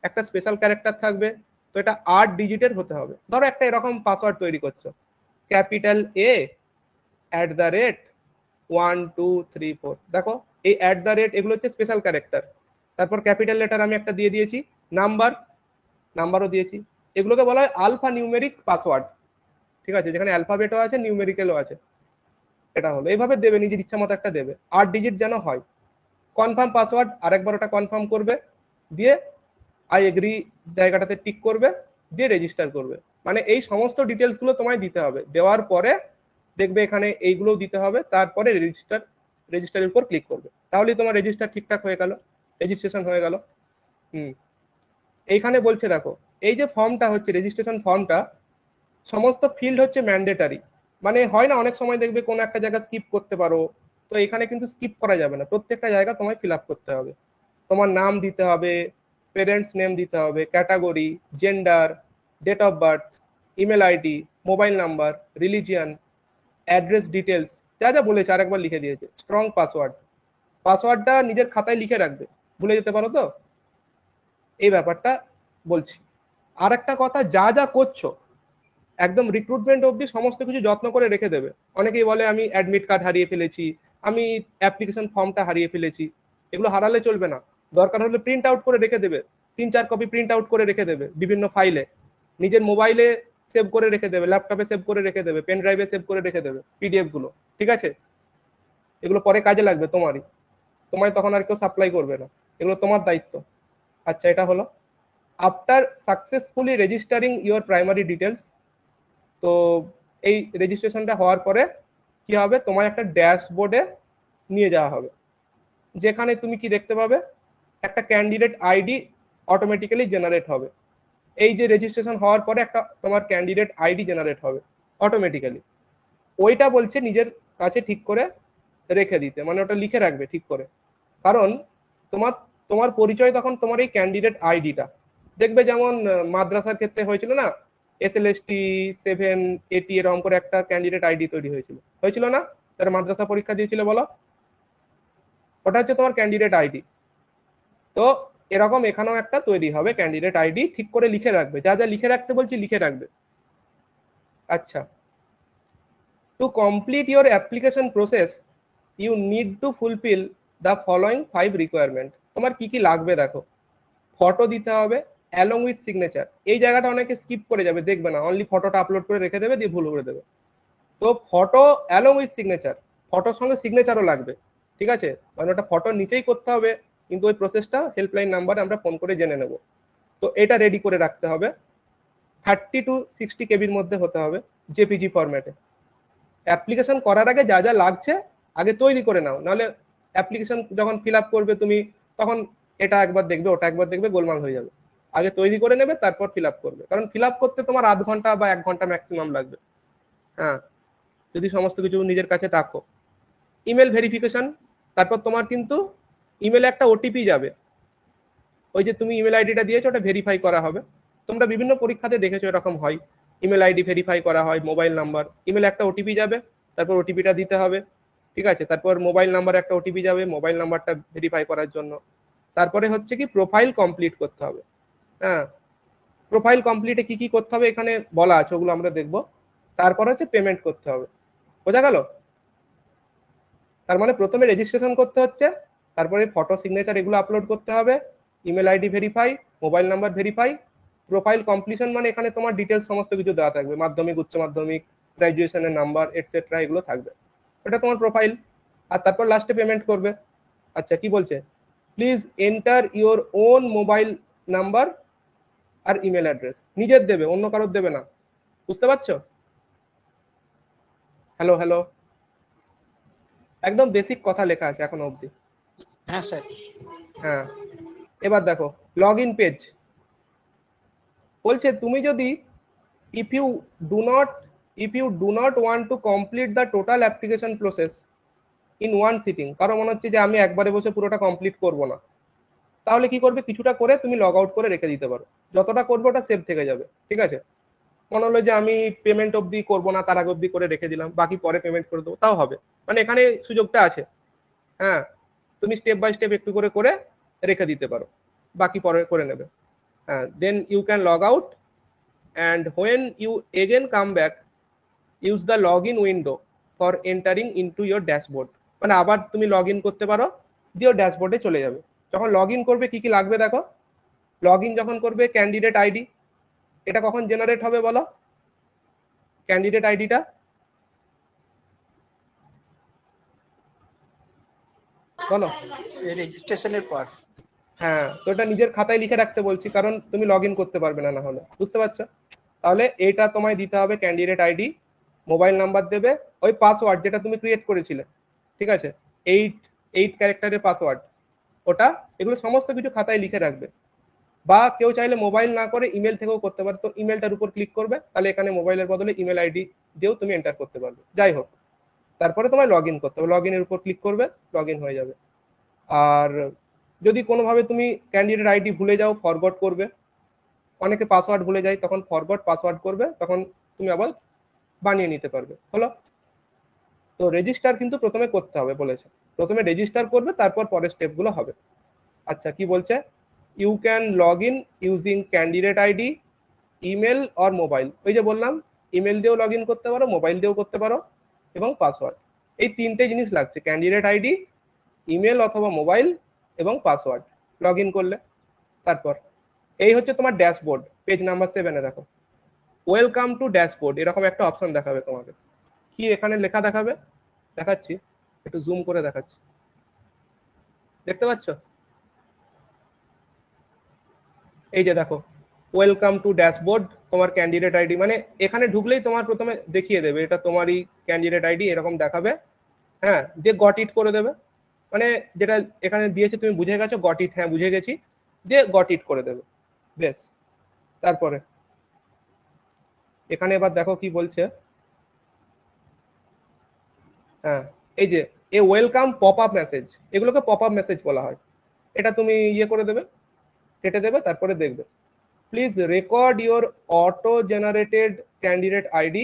একটা স্পেশাল ক্যারেক্টার থাকবে। তো এটা 8 ডিজিটের হতে হবে। ধরো একটা এরকম পাসওয়ার্ড তৈরি করছো, ক্যাপিটাল এ @ 1 2 3 4। দেখো এই @ এগুলো হচ্ছে স্পেশাল ক্যারেক্টার। তারপর ক্যাপিটাল লেটার আমি একটা দিয়ে দিয়েছি, নাম্বারও দিয়েছি। এগুলোকে বলা হয় আলফা নিউমেরিক পাসওয়ার্ড, ঠিক আছে, যেখানে অ্যালফাবেটও আছে নিউমেরিক্যালও আছে। এটা হলো, এইভাবে দেবে, নিজের ইচ্ছা মতো একটা দেবে, 8 ডিজিট যেন হয়। কনফার্ম পাসওয়ার্ড, আরেকবার ওটা কনফার্ম করবে, দিয়ে আই এগ্রি জায়গাটাতে টিক করবে, দিয়ে রেজিস্টার করবে। মানে এই সমস্ত ডিটেলস গুলো তোমায় দিতে হবে। দেওয়ার পরে দেখবে এখানে এইগুলো দিতে হবে, তারপরে রেজিস্টারের উপর ক্লিক করবে, তাহলেই তোমার রেজিস্টার ঠিকঠাক হয়ে গেল, রেজিস্ট্রেশন হয়ে গেল। হুম। এইখানে বলছে দেখো, এই যে ফর্মটা হচ্ছে রেজিস্ট্রেশন ফর্মটা, সমস্ত ফিল্ড হচ্ছে ম্যান্ডেটারি। মানে হয় না অনেক সময় দেখবে কোনো একটা জায়গা স্কিপ করতে পারো, তো এখানে কিন্তু স্কিপ করা যাবে না, প্রত্যেকটা জায়গা তোমায় ফিল আপ করতে হবে। তোমার নাম দিতে হবে, পেরেন্টস নেম দিতে হবে, category, gender, date of birth, email ID, mobile number, religion, address details, যা যা বলেছে আরেকবার লিখে দিয়েছে। স্ট্রং পাসওয়ার্ড, পাসওয়ার্ডটা নিজের খাতায় লিখে রাখবে, ভুলে যেতে পারো তো, এই ব্যাপারটা বলছি। আর একটা কথা, যা যা করছো একদম রিক্রুটমেন্ট অবধি সমস্ত কিছু যত্ন করে রেখে দেবে। অনেকেই বলে আমি অ্যাডমিট কার্ড হারিয়ে ফেলেছি, আমি অ্যাপ্লিকেশন ফর্মটা হারিয়ে ফেলেছি, এগুলো হারালে চলবে না। দরকার হলে প্রিন্ট আউট করে রেখে দেবে, 3-4 কপি প্রিন্ট আউট করে রেখে দেবে বিভিন্ন ফাইলে, নিজের মোবাইলে সেভ করে রেখে দেবে, ল্যাপটপে সেভ করে রেখে দেবে, পেন ড্রাইভে সেভ করে রেখে দেবে পিডিএফ গুলো, ঠিক আছে? এগুলো পরে কাজে লাগবে তোমারই, তোমায় তখন আর কেউ সাপ্লাই করবে না, এগুলো তোমার দায়িত্ব। আচ্ছা, এটা হলো। After successfully registering your primary details, তো এই রেজিস্ট্রেশনটা হওয়ার পরে কি হবে, তোমার একটা ড্যাশবোর্ডে নিয়ে যাওয়া হবে, যেখানে তুমি কি দেখতে পাবে, একটা ক্যান্ডিডেট আইডি অটোমেটিক্যালি জেনারেট হবে। এই যে রেজিস্ট্রেশন হওয়ার পরে একটা তোমার ক্যান্ডিডেট আইডি জেনারেট হবে অটোমেটিক্যালি, ওইটা বলছে নিজের কাছে ঠিক করে রেখে দিতে, মানে ওটা লিখে রাখবে ঠিক করে। কারণ তোমার তোমার পরিচয় তখন তোমার এই ক্যান্ডিডেট আইডিটা। দেখবে যেমন মাদ্রাসার ক্ষেত্রে হয়েছিল না, SLST 780 এরকম করে একটা ক্যান্ডিডেট আইডি তৈরি হয়েছিল, হয়েছিল না? যারা মাদ্রাসা পরীক্ষা দিয়েছিল বলো, ওটা হচ্ছে তোমার ক্যান্ডিডেট আইডি। তো এরকম এখানেও একটা তৈরি হবে ক্যান্ডিডেট আইডি, ঠিক করে লিখে রাখবে, যা যা লিখে রাখতে বলছি লিখে রাখবে। আচ্ছা, to complete your application process you need to fulfil the following 5 requirement. তোমার কি কি লাগবে দেখো, ফটো দিতে হবে অ্যালং উইথ সিগনেচার। এই জায়গাটা অনেকে স্কিপ করে যাবে, দেখবে না, অনলি ফটোটা আপলোড করে রেখে দেবে, দিয়ে ভুল করে দেবে। তো ফটো অ্যালং উইথ সিগনেচার, ফটোর সঙ্গে সিগনেচারও লাগবে, ঠিক আছে? মানে ওটা ফটোর নিচেই করতে হবে, কিন্তু ওই প্রসেসটা হেল্পলাইন নাম্বারে আমরা ফোন করে জেনে নেব। তো এটা রেডি করে রাখতে হবে, 30 to 60 কেবির মধ্যে হতে হবে, জেপিজি ফরম্যাটে। অ্যাপ্লিকেশন করার আগে যা যা লাগছে আগে তৈরি করে নাও, নাহলে অ্যাপ্লিকেশন যখন ফিল আপ করবে তুমি, তখন এটা একবার দেখবে ওটা একবার দেখবে, গোলমাল হয়ে যাবে। আগে তৈরি করে নেবে, তারপর ফিল আপ করবে, কারণ ফিল আপ করতে তোমার আধ ঘন্টা বা 1 ঘন্টা ম্যাক্সিমাম লাগবে। হ্যাঁ, যদি সমস্ত কিছু নিজের কাছে রাখো। ইমেল ভেরিফিকেশন, তারপর তোমার কিন্তু ইমেলে একটা ওটিপি যাবে, ওই যে তুমি ইমেল আইডিটা দিয়েছো ওটা ভেরিফাই করা হবে। তোমরা বিভিন্ন পরীক্ষাতে দেখেছো এরকম হয়, ইমেল আইডি ভেরিফাই করা হয়, মোবাইল নাম্বার, ইমেলে একটা ওটিপি যাবে, তারপর ওটিপিটা দিতে হবে, ঠিক আছে? তারপর মোবাইল নাম্বার একটা ওটিপি যাবে, মোবাইল নাম্বারটা ভেরিফাই করার জন্য। তারপরে হচ্ছে কি প্রোফাইল কমপ্লিট করতে হবে। হ্যাঁ, প্রোফাইল কমপ্লিটে কি কি করতে হবে এখানে বলা আছে, ওগুলো আমরা দেখবো। তারপর হচ্ছে পেমেন্ট করতে হবে, বোঝা গেল? তার মানে প্রথমে রেজিস্ট্রেশন করতে হচ্ছে, তারপরে ফটো সিগনেচার এগুলো আপলোড করতে হবে, email ID verify, mobile number verify, profile completion, মানে এখানে তোমার ডিটেলস সমস্ত কিছু দেওয়া থাকবে, মাধ্যমিক, উচ্চ মাধ্যমিক, গ্রাজুয়েশনের নাম্বার এটসেট্রা এগুলো থাকবে, এটা তোমার প্রোফাইল। আর তারপর লাস্টে পেমেন্ট করবে। আচ্ছা, কি বলছে, please enter your own mobile number আর ইমেল অ্যাড্রেস, নিজের দেবে, অন্য কারোর দেবে না, বুঝতে পারছো? হ্যালো হ্যালো, একদম বেসিক কথা লেখা আছে এখনো অবধি। হ্যাঁ স্যার। হ্যাঁ, এবার দেখো লগ ইন পেজ বলছে, তুমি যদি if you do not if you do not want to complete the total application process in one sitting, কারণ মনে হচ্ছে যে আমি একবারে বসে পুরোটা কমপ্লিট করব না, তাহলে কি করবে, কিছুটা করে তুমি লগ আউট করে রেখে দিতে পারো, যতটা করবে ওটা সেভ থেকে যাবে, ঠিক আছে? মনে হলো যে আমি পেমেন্ট অবধি করবো না, তার আগে অবধি করে রেখে দিলাম, বাকি পরে পেমেন্ট করে দেবো, তাও হবে, মানে এখানে সুযোগটা আছে। হ্যাঁ, তুমি স্টেপ বাই স্টেপ একটু করে করে রেখে দিতে পারো, বাকি পরে করে নেবে। হ্যাঁ, then you can log out, and when you again come back use the login window for entering into your dashboard, মানে আবার তুমি লগ ইন করতে পারো, দিয়ে ড্যাশবোর্ডে চলে যাবে। যখন লগ ইন করবে কি কি লাগবে দেখো, লগ ইন যখন করবে ক্যান্ডিডেট আইডি, এটা কখন জেনারেট হবে বলো, ক্যান্ডিডেট আইডিটা বলো। রেজিস্ট্রেশনের পর। হ্যাঁ, তো এটা নিজের খাতায় লিখে রাখতে বলছি, কারণ তুমি লগ ইন করতে পারবে না, না হলে, বুঝতে পারছো? তাহলে এটা তোমায় দিতে হবে, ক্যান্ডিডেট আইডি, মোবাইল নাম্বার দেবে, ওই পাসওয়ার্ড যেটা তুমি ক্রিয়েট করেছিলে, ঠিক আছে, 8 ক্যারেক্টারের পাসওয়ার্ড, ওটা, এগুলো সমস্ত কিছু খাতায় লিখে রাখবে। বা কেউ চাইলে মোবাইল না করে ইমেল থেকেও করতে পারে, তো ইমেলটার উপর ক্লিক করবে, তাহলে এখানে মোবাইলের বদলে ইমেল আইডি দিয়েও তুমি এন্টার করতে পারবে। যাই হোক, তারপরে তোমায় লগ ইন করতে হবে, লগ ইনের উপর ক্লিক করবে, লগ ইন হয়ে যাবে। আর যদি কোনোভাবে তুমি ক্যান্ডিডেট আইডি ভুলে যাও, ফরগট করবে, অনেকে পাসওয়ার্ড ভুলে যায়, তখন ফরগট পাসওয়ার্ড করবে, তখন তুমি আবার বানিয়ে নিতে পারবে। হলো? তো রেজিস্টার কিন্তু প্রথমে করতে হবে বলেছে, প্রথমে রেজিস্টার করবে, তারপর পরের স্টেপগুলো হবে। আচ্ছা, কি বলছে? You can log in using candidate ID, email or mobile. ওই যে বললাম, ইমেল দিয়েও লগ ইন করতে পারো, মোবাইল দিয়েও করতে পারো, এবং পাসওয়ার্ড। এই তিনটে জিনিস লাগছে, ক্যান্ডিডেট আইডি, ইমেল অথবা মোবাইল, এবং পাসওয়ার্ড, লগ ইন করলে। তারপর এই হচ্ছে তোমার ড্যাশবোর্ড, পেজ নাম্বার 7-এ দেখো, ওয়েলকাম টু ড্যাশবোর্ড, এরকম একটা অপশন দেখাবে তোমাকে। কি এখানে লেখা দেখাবে? দেখাচ্ছি, একটু জুম করে দেখাচ্ছি, দেখতে পাচ্ছ? এই যে দেখো, ওয়েলকাম টু ড্যাশবোর্ড, তোমার ক্যান্ডিডেট আইডি, মানে এখানে ঢুকলেই তোমার প্রথমে দেখিয়ে দেবে এটা তোমারই ক্যান্ডিডেট আইডি, এরকম দেখাবে। হ্যাঁ, দিয়ে গট ইট করে দেবে, মানে যেটা এখানে দিয়েছে তুমি বুঝে গেছো, গট ইট, হ্যাঁ বুঝে গেছি, দিয়ে গট ইট করে দেবে, বেশ। তারপরে এখানে এবার দেখো কি বলছে। হ্যাঁ, এই যে এ ওয়েলকাম পপ আপ মেসেজ, এগুলোকে পপ আপ মেসেজ বলা হয়। এটা তুমি ইয়ে করে দেবে, কেটে দেবে, তারপরে দেখবে please record your auto generated candidate ID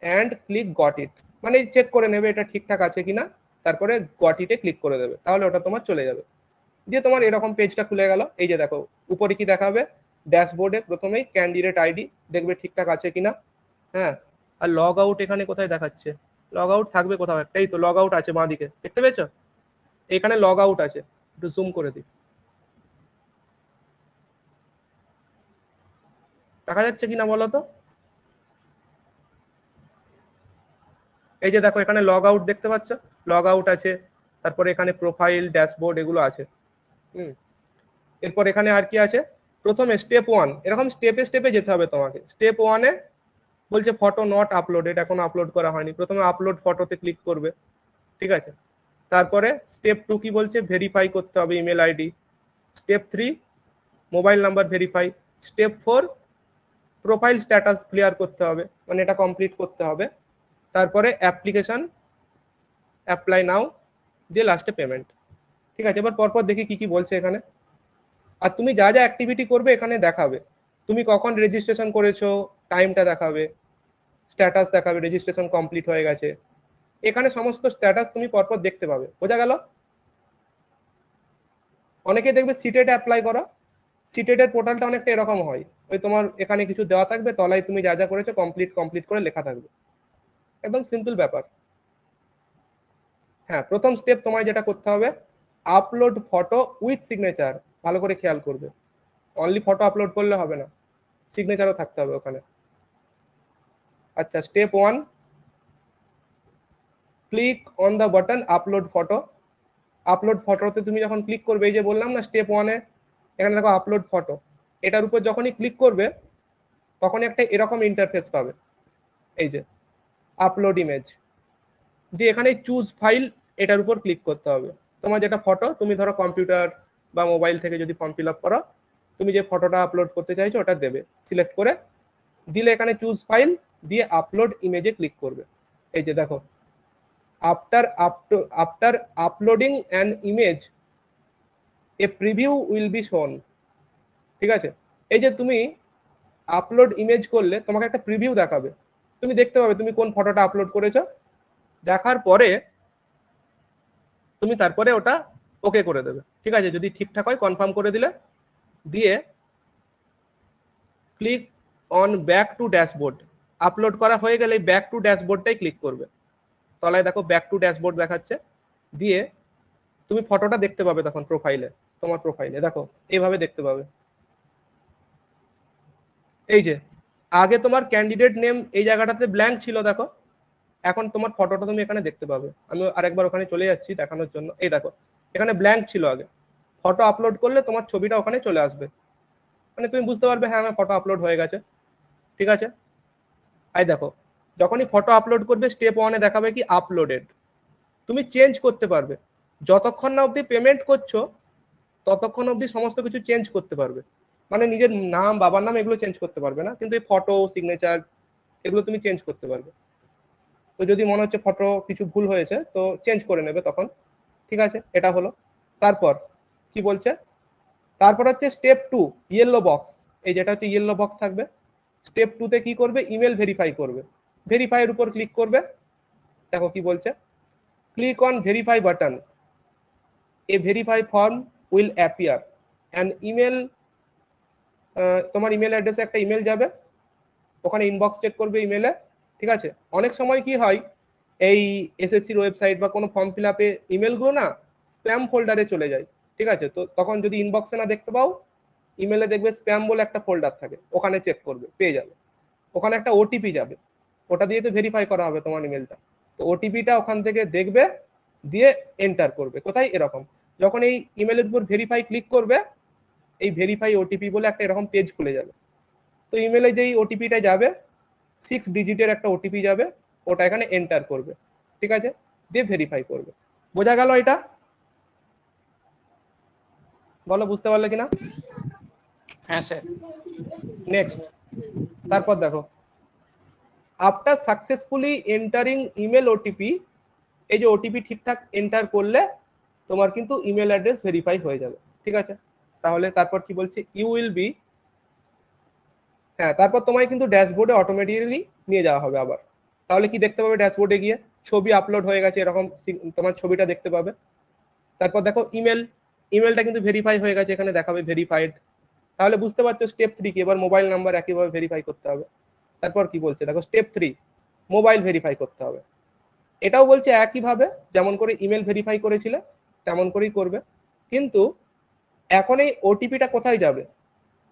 and click got it, মানে চেক করে নেবে এটা ঠিকঠাক আছে কিনা, তারপরে গট ইটে ক্লিক করে দেবে, তাহলে ওটা তোমার চলে যাবে। দিয়ে তোমার এরকম পেজটা খুলে গেল। এই যে দেখো উপরে কি দেখাবে, ড্যাশবোর্ডে প্রথমেই ক্যান্ডিডেট আইডি দেখবে ঠিকঠাক আছে কিনা। হ্যাঁ, আর লগ আউট এখানে কোথায় দেখাচ্ছে? লগ আউট থাকবে কোথাও একটা, এই তো লগ আউট আছে বাঁ দিকে, দেখতে পেয়েছো? এখানে লগ আউট আছে, একটু জুম করে দিই, দেখা যাচ্ছে কিনা বলো তো? এই যে দেখো এখানে লগ আউট দেখতে পাচ্ছ, লগ আউট আছে, তারপরে এখানে প্রোফাইল, ড্যাশবোর্ড এগুলো আছে। এরপর এখানে আর কি আছে? প্রথমে স্টেপ 1, এরকম স্টেপে স্টেপে যেতে হবে তোমাকে। স্টেপ 1-এ বলছে ফটো নট আপলোডেড, এখন আপলোড করা হয়নি, প্রথমে আপলোড ফটোতে ক্লিক করবে, ঠিক আছে? তারপরে স্টেপ 2 কি বলছে? ভেরিফাই করতে হবে email ID. Step 3 mobile number verify. Step 4 profile status clear করতে হবে, মানে এটা কমপ্লিট করতে হবে। তারপরে অ্যাপ্লিকেশন, অ্যাপ্লাই নাও, দিয়ে লাস্টে পেমেন্ট। ঠিক আছে, এবার পরপর দেখি কি কি বলছে এখানে। আর তুমি যা যা অ্যাক্টিভিটি করবে এখানে দেখাবে, তুমি কখন রেজিস্ট্রেশন করেছো টাইমটা দেখাবে, স্ট্যাটাস দেখাবে রেজিস্ট্রেশন কমপ্লিট হয়ে গেছে, এখানে সমস্ত স্ট্যাটাস তুমি পরপর দেখতে পাবে। বোঝা গেল? অনেকে দেখবে সিটেট অ্যাপ্লাই করা, সিটেটের পোর্টালটা অনেকটা এরকম হয়, ওই তোমার এখানে কিছু দেওয়া থাকবে, তলায় তুমি যা যা করেছো কমপ্লিট কমপ্লিট করে লেখা থাকবে, একদম সিম্পল ব্যাপার। হ্যাঁ, প্রথম স্টেপ তোমায় যেটা করতে হবে, আপলোড ফটো উইথ সিগনেচার, ভালো করে খেয়াল করবে, অনলি ফটো আপলোড করলে হবে না, সিগনেচারও থাকতে হবে ওখানে। আচ্ছা, step 1, click on the button upload photo. Upload ফটোতে তুমি যখন ক্লিক করবে, এই যে বললাম না স্টেপ 1-এ এখানে দেখো আপলোড ফটো, এটার উপর যখনই ক্লিক করবে তখনই একটা এরকম ইন্টারফেস পাবে, এই যে আপলোড ইমেজ, দিয়ে এখানে চুজ ফাইল, এটার উপর ক্লিক করতে হবে। তোমার যেটা ফটো, তুমি ধরো কম্পিউটার বা মোবাইল থেকে যদি ফর্ম ফিল আপ করো, তুমি যে ফটোটা আপলোড করতে চাইছো ওটা দেবে, সিলেক্ট করে দিলে এখানে চুজ ফাইল, দিয়ে আপলোড ইমেজে ক্লিক করবে। এই যে দেখো, after uploading an image A preview will be শোন। ঠিক আছে, এই যে তুমি আপলোড ইমেজ করলে তোমাকে একটা প্রিভিউ দেখাবে, তুমি দেখতে পাবে তুমি কোন ফটোটা আপলোড করেছো। দেখার পরে তুমি তারপরে ওটা ওকে করে দেবে, ঠিক আছে? যদি ঠিকঠাক হয় কনফার্ম করে দিলে, দিয়ে click on back to dashboard. Upload করা হয়ে গেলে ব্যাক টু ড্যাশবোর্ডটাই ক্লিক করবে, তলায় দেখো ব্যাক টু ড্যাশবোর্ড দেখাচ্ছে, দিয়ে তুমি ফটোটা দেখতে পাবে তখন প্রোফাইলে, তোমার প্রোফাইলে দেখো এইভাবে দেখতে পাবে। এই যে আগে তোমার ক্যান্ডিডেট নেম এই জায়গাটাতে ব্ল্যাঙ্ক ছিল, দেখো এখন তোমার ফটোটা তুমি এখানে দেখতে পাবে। আমি আরেকবার ওখানে চলে যাচ্ছি দেখানোর জন্য। এই দেখো এখানে ব্ল্যাঙ্ক ছিল আগে, ফটো আপলোড করলে তোমার ছবিটা ওখানে চলে আসবে, মানে তুমি বুঝতে পারবে হ্যাঁ আমার ফটো আপলোড হয়ে গেছে। ঠিক আছে, এই দেখো যখনই ফটো আপলোড করবে স্টেপ 1-এ দেখাবে কি আপলোডেড, তুমি চেঞ্জ করতে পারবে, যতক্ষণ না অবধি পেমেন্ট করছো ততক্ষণ অবধি সমস্ত কিছু চেঞ্জ করতে পারবে। মানে নিজের নাম, বাবার নাম এগুলো চেঞ্জ করতে পারবে না, কিন্তু এই ফটো, সিগনেচার এগুলো তুমি চেঞ্জ করতে পারবে। তো যদি মনে হচ্ছে ফটো কিছু ভুল হয়েছে তো চেঞ্জ করে নেবে তখন। ঠিক আছে, এটা হলো। তারপর কি বলছে, তারপর হচ্ছে স্টেপ 2, ইয়েলো বক্স। এই যেটা হচ্ছে ইয়েলো বক্স থাকবে, স্টেপ 2 তে কি করবে, ইমেল ভেরিফাই করবে। ভেরিফাই এর উপর ক্লিক করবে। দেখো কি বলছে, click on verify button, A verify form will appear, and email, তোমার ইমেল অ্যাড্রেসে একটা ইমেল যাবে, ওখানে ইনবক্স চেক করবে ইমেলে। ঠিক আছে, অনেক সময় কি হয়, এই এসএসসির ওয়েবসাইট বা কোনো ফর্ম ফিল আপে ইমেলগুলো না স্প্যাম ফোল্ডারে চলে যায়। ঠিক আছে, তো তখন যদি ইনবক্সে না দেখতে পাও, ইমেলে দেখবে স্প্যাম বলে একটা ফোল্ডার থাকে, ওখানে চেক করবে, পেয়ে যাবে। ওখানে একটা ওটিপি যাবে, ওটা দিয়ে তো ভেরিফাই করা হবে তোমার ইমেলটা। তো ওটিপিটা ওখান থেকে দেখবে, দিয়ে এন্টার করবে কোথায়, এরকম। যখন এই ইমেলের উপর ভেরিফাই ক্লিক করবে, এই ভেরিফাই ওটিপি বলে একটা এরকম পেজ খুলে যাবে। তো ইমেলে যেই ওটিপিটা যাবে, 6 ডিজিটের একটা ওটিপি যাবে, ওটা এখানে এন্টার করবে। ঠিক আছে, দিয়ে ভেরিফাই করবে। বোঝা গেল এটা? বলো বুঝতে পারলে কিনা। হ্যাঁ স্যার। নেক্সট, তারপর দেখো, after successfully entering email OTP, এই যে ওটিপি ঠিকঠাক এন্টার করলে তোমার কিন্তু ইমেল অ্যাড্রেস ভেরিফাই হয়ে যাবে। ঠিক আছে, তাহলে তারপর কি বলছে, ইউ উইল বি, হ্যাঁ, তারপর তোমায় কিন্তু ড্যাশবোর্ডে অটোমেটিক্যালি নিয়ে যাওয়া হবে আবার। তাহলে কি দেখতে পাবে, ড্যাশবোর্ডে গিয়ে ছবি আপলোড হয়ে গেছে, এরকম তোমার ছবিটা দেখতে পাবে। তারপর দেখো ইমেল, ইমেলটা কিন্তু ভেরিফাই হয়ে গেছে, এখানে দেখাবে ভেরিফাইড। তাহলে বুঝতে পারছো স্টেপ 3 কি, এবার মোবাইল নাম্বার একইভাবে ভেরিফাই করতে হবে। তারপর কি বলছে দেখো, স্টেপ 3, মোবাইল ভেরিফাই করতে হবে। এটাও বলছে একইভাবে যেমন করে ইমেল ভেরিফাই করেছিলে তেমন করেই করবে, কিন্তু এখন এই ওটিপিটা কোথায় যাবে,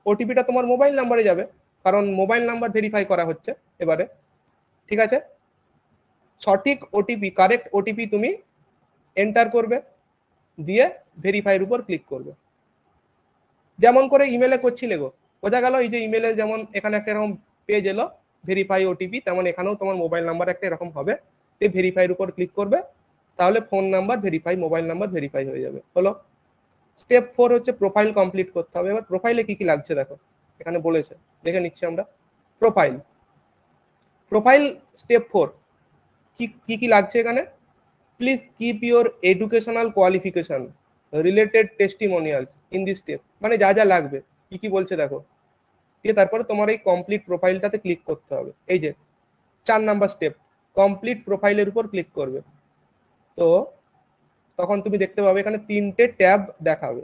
ওটিপিটা তোমার মোবাইল নাম্বারে যাবে, কারণ মোবাইল নাম্বার ভেরিফাই করা হচ্ছে এবারে। ঠিক আছে, সঠিক ওটিপি, কারেক্ট ওটিপি তুমি এন্টার করবে, দিয়ে ভেরিফাইয়ের উপর ক্লিক করবে, যেমন করে ইমেলে করছিলে গো। বোঝা গেল, এই যে ইমেলে যেমন এখানে একটা এরকম পেজ এলো ভেরিফাই ওটিপি, তেমন এখানেও তোমার মোবাইল নাম্বার একটা এরকম হবে, ভেরিফাইয়ের উপর ক্লিক করবে, তাহলে phone number verify, mobile number verify হয়ে যাবে। হলো। স্টেপ 4 হচ্ছে প্রোফাইল কমপ্লিট করতে হবে। এবার প্রোফাইলে কি কি লাগছে দেখো, এখানে বলেছে, দেখে নিচ্ছি আমরা। প্রোফাইল, প্রোফাইল স্টেপ 4 কি কি কি লাগছে এখানে, please keep your educational qualification, related testimonials in this step, মানে যা যা লাগবে কি কি বলছে দেখো। দিয়ে তারপরে তোমার এই কমপ্লিট প্রোফাইলটাতে ক্লিক করতে হবে। এই যে 4 নাম্বার স্টেপ, কমপ্লিট প্রোফাইলের উপর ক্লিক করবে। তো তখন তুমি দেখতে পাবে এখানে 3টে ট্যাব দেখাবে।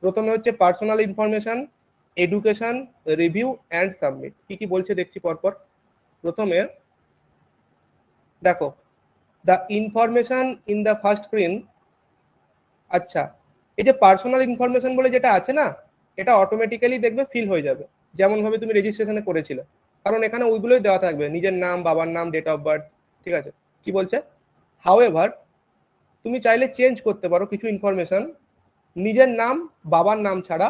প্রথমে হচ্ছে personal information, education, review and submit. কি কি বলছে দেখছি পরপর। প্রথমে দেখো, the information in the first screen. আচ্ছা, এই যে পার্সোনাল ইনফরমেশন বলে যেটা আছে না, এটা অটোমেটিক্যালি দেখবে ফিল হয়ে যাবে, যেমন ভাবে তুমি রেজিস্ট্রেশনে করেছিলে, কারণ এখানে ওইগুলোই দেওয়া থাকবে, নিজের নাম, বাবার নাম, ডেট অফ বার্থ। ঠিক আছে, কি বলছে, হাউএভার তুমি চাইলে চেঞ্জ করতে পারো কিছু ইনফরমেশন, নিজের নাম, বাবার নাম ছাড়া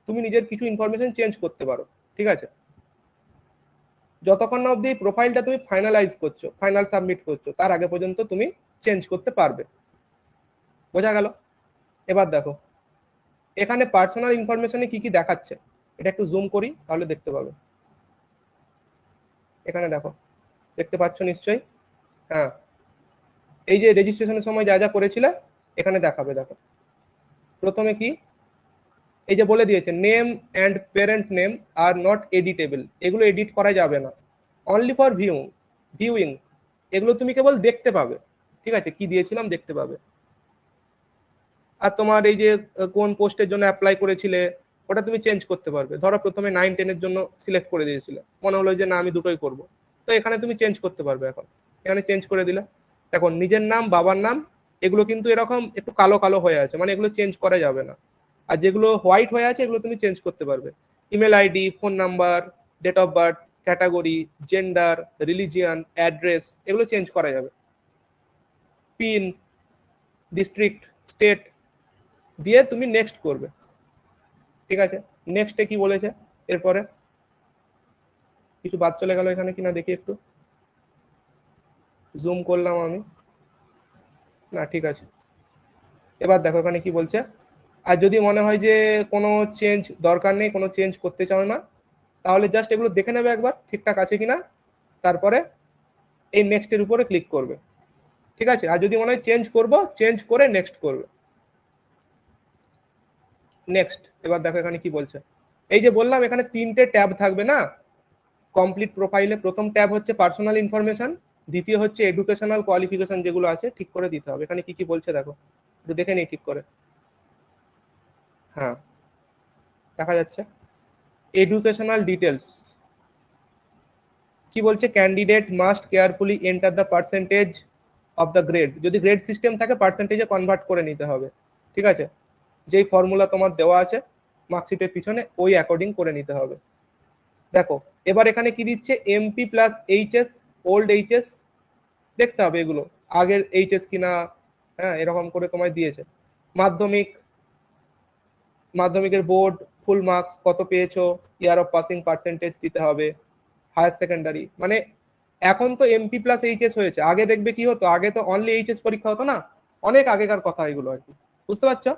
তুমি নিজের কিছু ইনফরমেশন চেঞ্জ করতে পারো। ঠিক আছে, যতক্ষণ না অবধি প্রোফাইলটা তুমি ফাইনালাইজ করছো, ফাইনাল সাবমিট করছো, তার আগে পর্যন্ত তুমি চেঞ্জ করতে পারবে। বোঝা গেল। এবার দেখো এখানে পার্সোনাল ইনফরমেশনে কি কি দেখাচ্ছে, এটা একটু জুম করি তাহলে দেখতে পাবে। এখানে দেখো, দেখতে পাচ্ছ নিশ্চয়ই। হ্যাঁ, এই যে রেজিস্ট্রেশনের সময় যা যা করেছিলে এখানে দেখাবে। দেখো প্রথমে কি, এই যে বলে দিয়েছে name and parent name are not editable, এগুলো এডিট করা যাবে না, অনলি ফর ভিউইং, এগুলো তুমি কেবল দেখতে পাবে। ঠিক আছে, কি দিয়েছিলাম দেখতে পাবে। আর তোমার এই যে কোন পোস্টের জন্য অ্যাপ্লাই করেছিলে ওটা তুমি চেঞ্জ করতে পারবে। ধরো প্রথমে 9-10 জন্য সিলেক্ট করে দিয়েছিলে, মনে হলো যে না আমি দুটোই করব, তো এখানে তুমি চেঞ্জ করতে পারবে। এখন এখানে চেঞ্জ করে দিলে দেখো নিজের নাম, বাবার নাম, এগুলো কিন্তু এরকম একটু কালো কালো হয়ে আছে, মানে এগুলো চেঞ্জ করা যাবে না। আর যেগুলো হোয়াইট হয়ে আছে এগুলো তুমি চেঞ্জ করতে পারবে। Email ID, phone number, date of birth, category, gender, religion, address, এগুলো চেঞ্জ করা যাবে। পিন, ডিস্ট্রিক্ট, স্টেট, দিয়ে তুমি নেক্সট করবে। ঠিক আছে, নেক্সটে কি বলেছে এরপরে, কিছু বাদ চলে গেল এখানে কিনা দেখি একটু, জুম করলাম আমি, না ঠিক আছে। এবার দেখো এখানে কি বলছে, আর যদি মনে হয় যে কোনো চেঞ্জ দরকার নেই, কোনো চেঞ্জ করতে চাও না, তাহলে জাস্ট এগুলো দেখে নেবে একবার ঠিকঠাক আছে কিনা, তারপরে এই নেক্সটের উপরে ক্লিক করবে। ঠিক আছে, আর যদি মনে হয় চেঞ্জ করব, চেঞ্জ করে নেক্সট করবে। নেক্সট। এবার দেখো এখানে কি বলছে। এই যে বললাম এখানে তিনটে ট্যাব থাকবে না কমপ্লিট প্রোফাইলে। প্রথম ট্যাব হচ্ছে পার্সোনাল ইনফরমেশন, দ্বিতীয় হচ্ছে এডুকেশনাল কোয়ালিফিকেশন, যেগুলো আছে ঠিক করে দিতে হবে। এখানে কি কি বলছে দেখো, একটু দেখে নিই ঠিক করে। হ্যাঁ, দেখা যাচ্ছে এডুকেশনাল ডিটেলস। কি বলছে, candidate must carefully enter the percentage of the grade. যদি গ্রেড সিস্টেম থাকে পার্সেন্টেজে কনভার্ট করে নিতে হবে। ঠিক আছে, যেই ফর্মুলা তোমার দেওয়া আছে মার্কশিটের পিছনে ওই অ্যাকর্ডিং করে নিতে হবে। দেখো এবার এখানে কি দিচ্ছে, MP plus HS, old HS দেখতে হবে এগুলো আগের এইচএস কিনা। হ্যাঁ, এরকম করে তোমায় দিয়েছে। মাধ্যমিক, মাধ্যমিকের বোর্ড ফুল মার্কস কত পেয়েছো, ইয়ার অফ পাসিং পার্সেন্টেজ দিতে হবে। হায়ার সেকেন্ডারি মানে এখন তো এমপি প্লাস এইচএস হয়েছে, আগে দেখবে কি হতো, আগে তো অনলি এইচএস পরীক্ষা হতো না, অনেক আগেকার কথা এগুলো আর কি। বুঝতে পারছো,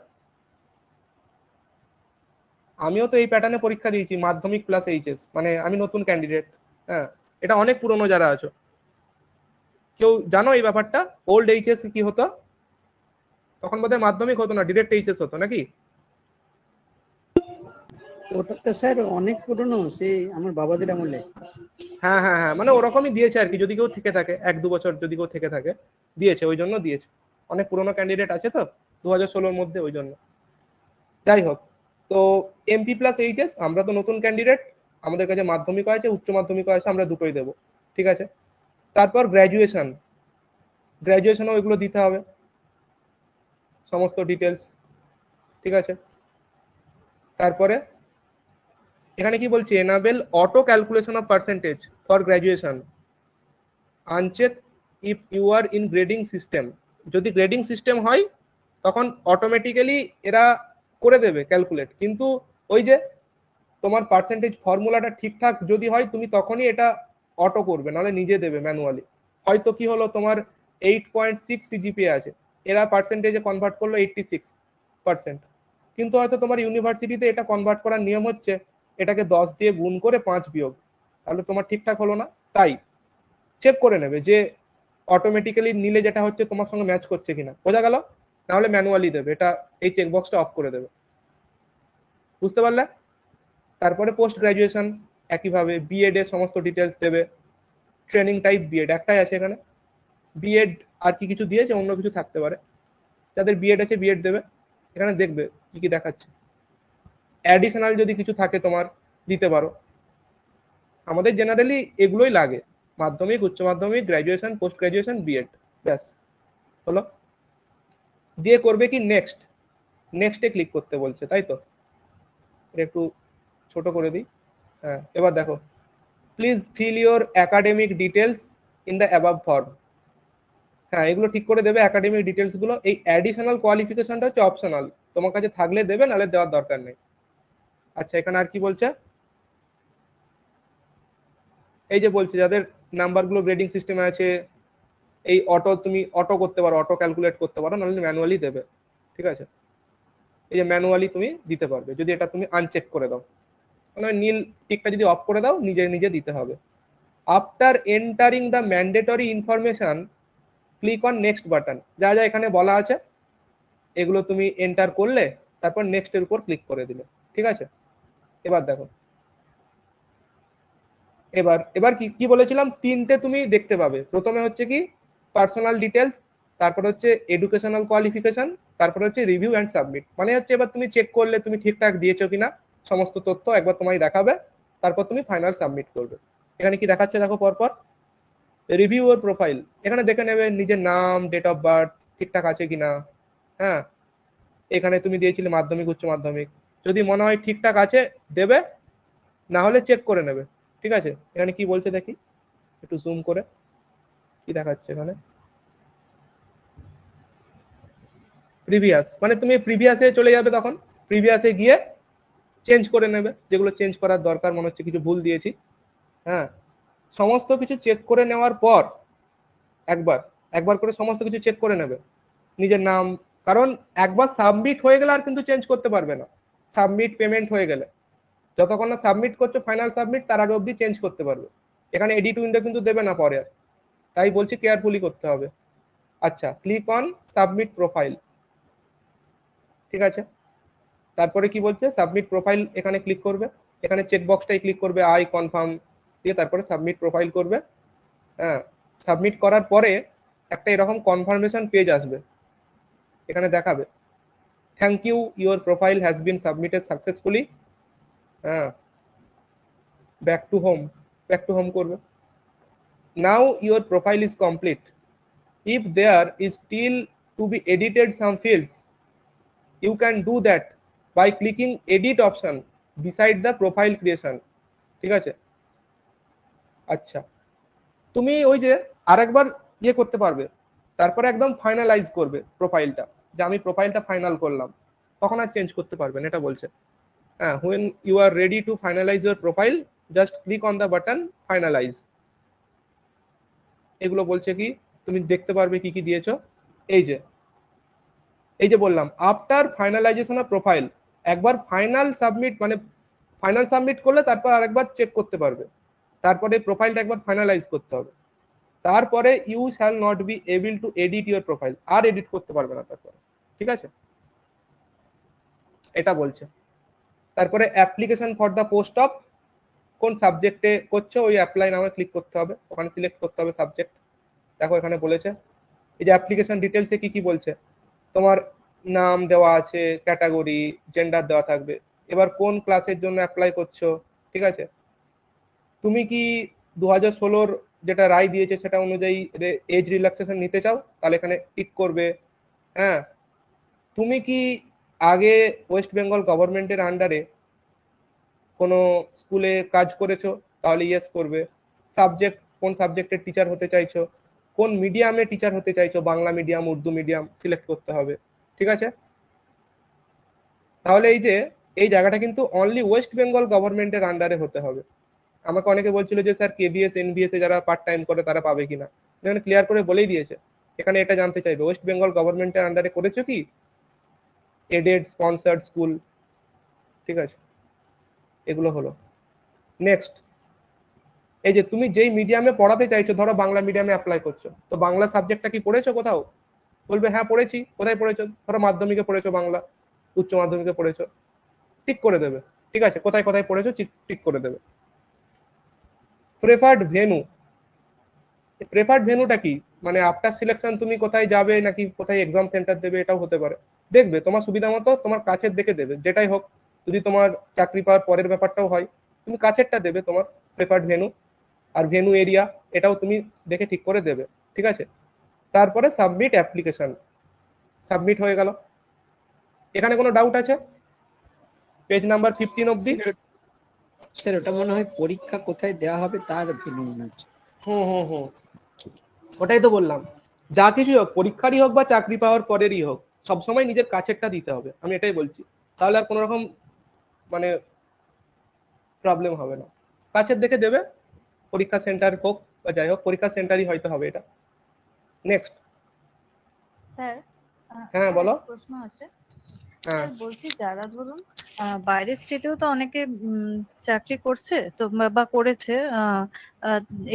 আমিও তো এই প্যাটার্নে পরীক্ষা দিয়েছি, মাধ্যমিক প্লাস এইচএস, মানে আমি নতুন ক্যান্ডিডেট। হ্যাঁ, এটা অনেক পুরনো যারা আছো, কেউ জানো এই ব্যাপারটা? ওল্ড এইচএস কি হতো, তখন বোধহয় মাধ্যমিক হতো না, ডিরেক্ট এইচএস হতো নাকি? ওটা তো স্যার অনেক পুরনো, সেই আমার বাবাদের আমলে। হ্যাঁ হ্যাঁ হ্যাঁ, মানে ওরকমই দিয়েছে আর কি, যদি কেউ থেকে থাকে 1-2 বছর যদি কেউ থেকে থাকে দিয়েছে, ওই জন্য দিয়েছে। অনেক পুরনো ক্যান্ডিডেট আছে তো 2016-র মধ্যে, ওই জন্য। যাই হোক, তো এমপি প্লাস এইচএস, আমরা তো নতুন ক্যান্ডিডেট, আমাদের কাছে মাধ্যমিক আছে উচ্চ মাধ্যমিক আছে, আমরা দুটোই দেবো। ঠিক আছে, তারপর গ্র্যাজুয়েশন, গ্র্যাজুয়েশনও এগুলো দিতে হবে সমস্ত ডিটেলস। ঠিক আছে, তারপরে এখানে কি বলছে, enable auto calculation of percentage for graduation uncheck if you are in grading system. যদি গ্রেডিং সিস্টেম হয় তখন অটোমেটিক্যালি এরা করে দেবে ক্যালকুলেট, কিন্তু ওই যে তোমার পার্সেন্টেজ ফর্মুলাটা ঠিকঠাক যদি হয় তুমি তখনই এটা অটো করবে, নাহলে নিজে দেবে ম্যানুয়ালি। হয়তো কি হলো, তোমার 8.6 সিজিপিএ আছে, এরা পার্সেন্টেজে কনভার্ট করলো 86%, কিন্তু হয়তো তোমার ইউনিভার্সিটিতে এটা কনভার্ট করার নিয়ম হচ্ছে এটাকে 10 দিয়ে গুণ করে 5 বিয়োগ, তাহলে তোমার ঠিকঠাক হলো না। তাই চেক করে নেবে যে অটোমেটিক্যালি নিলে যেটা হচ্ছে তোমার সঙ্গে ম্যাচ করছে কিনা, বোঝা গেল? নাহলে ম্যানুয়ালি দেবে, এটা এই চেকবক্সটা অফ করে দেবে। বুঝতে পারলে? তারপরে পোস্ট গ্রাজুয়েশন একইভাবে বিএড এর সমস্ত ডিটেলস দেবে। ট্রেনিং টাইপ বিএড একটাই আছে এখানে, বিএড আর কি কিছু দিয়েছে, অন্য কিছু থাকতে পারে। যাদের বিএড আছে বিএড দেবে, এখানে দেখবে কি কি দেখাচ্ছে। অ্যাডিশনাল যদি কিছু থাকে তোমার দিতে পারো। আমাদের জেনারেলি এগুলোই লাগে, মাধ্যমিক, উচ্চ মাধ্যমিক, গ্রাজুয়েশন, পোস্ট গ্রাজুয়েশন, বিএড, ব্যাস হলো। দিয়ে করবে কি নেক্সট, নেক্সটে ক্লিক করতে বলছে, তাই তো? এটা একটু ছোট করে দিই। হ্যাঁ, এবার দেখো, please fill your academic details in the above form. হ্যাঁ, এগুলো ঠিক করে দেবে একাডেমিক ডিটেলস গুলো। এই অ্যাডিশনাল কোয়ালিফিকেশনটা হচ্ছে অপশনাল, তোমার কাছে থাকলে দেবে, নাহলে দেওয়ার দরকার নেই। আচ্ছা, এখানে আর কি বলছে, এই যে বলছে যাদের নাম্বারগুলো গ্রেডিং সিস্টেমে আছে, এই অটো তুমি অটো করতে পারো, অটো ক্যালকুলেট করতে পারো, নাহলে ম্যানুয়ালি দেবে। ঠিক আছে, এই যে ম্যানুয়ালি তুমি দিতে পারবে যদি এটা তুমি আনচেক করে দাও, মানে নীল টিকটা যদি অফ করে দাও নিজে নিজে দিতে হবে। After entering the mandatory information click on next button. যা যা এখানে বলা আছে এগুলো তুমি এন্টার করলে, তারপর নেক্সট এর উপর ক্লিক করে দিলে। ঠিক আছে, এবার দেখো, এবার এবার কি কি বলেছিলাম, তিনটে তুমি দেখতে পাবে। প্রথমে হচ্ছে কি পার্সোনাল ডিটেলস, তারপর হচ্ছে এডুকেশনাল কোয়ালিফিকেশন, তারপর হচ্ছে রিভিউ এন্ড সাবমিট। মানে হচ্ছে এবার তুমি চেক করলে তুমি ঠিকঠাক দিয়েছো কিনা সমস্ত তথ্য একবার তোমায় দেখাবে, তারপর তুমি ফাইনাল সাবমিট করবে। এখানে কি দেখাচ্ছে দেখো পরপর, রিভিউ ওর প্রোফাইল, এখানে দেখে নেবে নিজের নাম, ডেট অফ বার্থ ঠিকঠাক আছে কিনা। হ্যাঁ, এখানে তুমি দিয়েছিলে মাধ্যমিক, উচ্চ মাধ্যমিক, যদি মনে হয় ঠিকঠাক আছে দেবে, না হলে চেক করে নেবে। ঠিক আছে, এখানে কি বলছে দেখি একটু জুম করে, কি দেখাচ্ছে এখানে, প্রিভিয়াস, মানে তুমি প্রিভিয়াসে চলে যাবে, তখন প্রিভিয়াসে গিয়ে চেঞ্জ করে নেবে যেগুলো চেঞ্জ করার দরকার, মনে হচ্ছে কিছু ভুল দিয়েছি। হ্যাঁ, সমস্ত কিছু চেক করে নেওয়ার পর একবার একবার করে সমস্ত কিছু চেক করে নেবে, নিজের নাম, কারণ একবার সাবমিট হয়ে গেলে আর কিন্তু চেঞ্জ করতে পারবে না। সাবমিট পেমেন্ট হয়ে গেলে, যতক্ষণ না সাবমিট করছো ফাইনাল সাবমিট, তার আগে অবধি চেঞ্জ করতে পারবে। এখানে এডিট উইন্ডো কিন্তু দেবে না পরে আর, তাই বলছি কেয়ারফুলি করতে হবে। আচ্ছা, ক্লিক অন সাবমিট প্রোফাইল, ঠিক আছে। তারপরে কি বলছে, সাবমিট প্রোফাইল, এখানে ক্লিক করবে, এখানে চেকবক্সটাই ক্লিক করবে, আই কনফার্ম দিয়ে তারপরে সাবমিট প্রোফাইল করবে। হ্যাঁ, সাবমিট করার পরে একটা এরকম কনফার্মেশন পেজ আসবে, এখানে দেখাবে thank you, your profile has been submitted successfully. হ্যাঁ, ব্যাক টু হোম করবে। Now your profile is complete, if there is still to be edited some fields, you can do that by clicking edit option beside the profile creation, ঠিক আছে। আচ্ছা, তুমি ওই যে আরেকবার ইয়ে করতে পারবে, তারপরে একদম ফাইনালাইজ করবে প্রোফাইলটা, যে আমি প্রোফাইলটা ফাইনাল করলাম, তখন আর চেঞ্জ করতে পারবেন, এটা বলছে। হ্যাঁ, when you are ready to finalize your profile, just click on the button finalize। এগুলো বলছে কি, তুমি দেখতে পারবে কি কি দিয়েছো। এই যে বললাম আফটার ফাইনালাইজেশন অফ প্রোফাইল, একবার ফাইনাল সাবমিট মানে ফাইনাল সাবমিট করলে তারপর আরেকবার চেক করতে পারবে, তারপরে প্রোফাইলটা একবার ফাইনালাইজ করতে হবে, তারপরে you shall not be able to edit your profile, আর এডিট করতে পারবে না তারপরে, ঠিক আছে, এটা বলছে। তারপরে application for the post of, কোন সাবজেক্টে করছো ওই অ্যাপ্লাই নামে ক্লিক করতে হবে, ওখানে সিলেক্ট করতে হবে সাবজেক্ট। দেখো এখানে বলেছে, এই যে অ্যাপ্লিকেশন ডিটেলসে কি কি বলছে, তোমার নাম দেওয়া আছে, ক্যাটাগরি, জেন্ডার দেওয়া থাকবে, এবার কোন ক্লাসের জন্য অ্যাপ্লাই করছো, ঠিক আছে। তুমি কি 2016 যেটা রায় দিয়েছে সেটা অনুযায়ী এজ রিল্যাক্সেশন নিতে চাও, তাহলে এখানে টিক করবে। হ্যাঁ, তুমি কি আগে ওয়েস্ট বেঙ্গল গভর্নমেন্টের আন্ডারে কোনো স্কুলে কাজ করেছো, তাহলে ইয়েস করবে। সাবজেক্ট, কোন সাবজেক্টের টিচার হতে চাইছো, কোন মিডিয়ামে টিচার হতে চাইছো, Bangla medium, Urdu medium, select করতে হবে, ঠিক আছে। তাহলে এই যে এই জায়গাটা কিন্তু অনলি ওয়েস্ট বেঙ্গল গভর্নমেন্টের আন্ডারে হতে হবে। আমাকে অনেকে বলছিল যে স্যার কেবিএস এনবিএস এ যারা পার্ট টাইম করে তারা পাবে কিনা, এখানে ক্লিয়ার করে বলেই দিয়েছে। এখানে এটা জানতে চাইবে ওয়েস্ট বেঙ্গল গভর্নমেন্টের আন্ডারে করেছো কি, এডেড স্পন্সার্ড স্কুল, ঠিক আছে, এগুলো হলো। নেক্সট, এই যে তুমি যেই মিডিয়ামে পড়াতে চাইছো, ধরো বাংলা মিডিয়ামে অ্যাপ্লাই করছো, তো বাংলা সাবজেক্টটা কি পড়েছো কোথাও, বলবে হ্যাঁ পড়েছি। কোথায় পড়েছো, ধরো মাধ্যমিকে পড়েছো বাংলা, উচ্চ মাধ্যমিকে পড়েছো, টিক করে দেবে, ঠিক আছে, কোথায় কোথায় পড়েছো টিক করে দেবে। প্রেফার্ড ভেনু, প্রেফার্ড ভেনুটা কি, মানে আফটার সিলেকশন তুমি কোথায় যাবে নাকি কোথায় এক্সাম সেন্টার দেবে, এটাও হতে পারে। দেখবে তোমার সুবিধা মতো, তোমার কাছের দেখে দেবে, যেটাই হোক। যদি তোমার চাকরি পাওয়ার পরের ব্যাপারটাও হয়, তুমি কাছেরটা দেবে তোমার প্রেফার্ড ভেনু। আর ভেনু এরিয়া এটাও তুমি দেখে ঠিক করে দেবে, ঠিক আছে। তারপরে সাবমিট অ্যাপ্লিকেশন, সাবমিট হয়ে গেল। এখানে কোনো ডাউট আছে পেজ নাম্বার 15 অবধি? স্যার ওটা মনে হয় পরীক্ষা কোথায় দেওয়া হবে তার ভেন্যু মনে হচ্ছে। হুম, ওটাই তো বললাম, যা কিছুই হোক, পরীক্ষারই হোক বা চাকরি পাওয়ার পরেরই হোক, সবসময় নিজের কাছেরটা দিতে হবে, আমি এটাই বলছি। তাহলে আর কোনো রকম মানে প্রবলেম হবে না, কাছের দেখে দেবে। পরীক্ষা সেন্টার হোক বা যাই হোক, পরীক্ষা সেন্টারই হয়তো হবে এটা। নেক্সট। স্যার, হ্যাঁ বলো। প্রশ্ন আছে। হ্যাঁ, স্যার বলছি, যারা ধরুন বাইরের স্টেটেও তো অনেকে চাকরি করছে তো বা করেছে,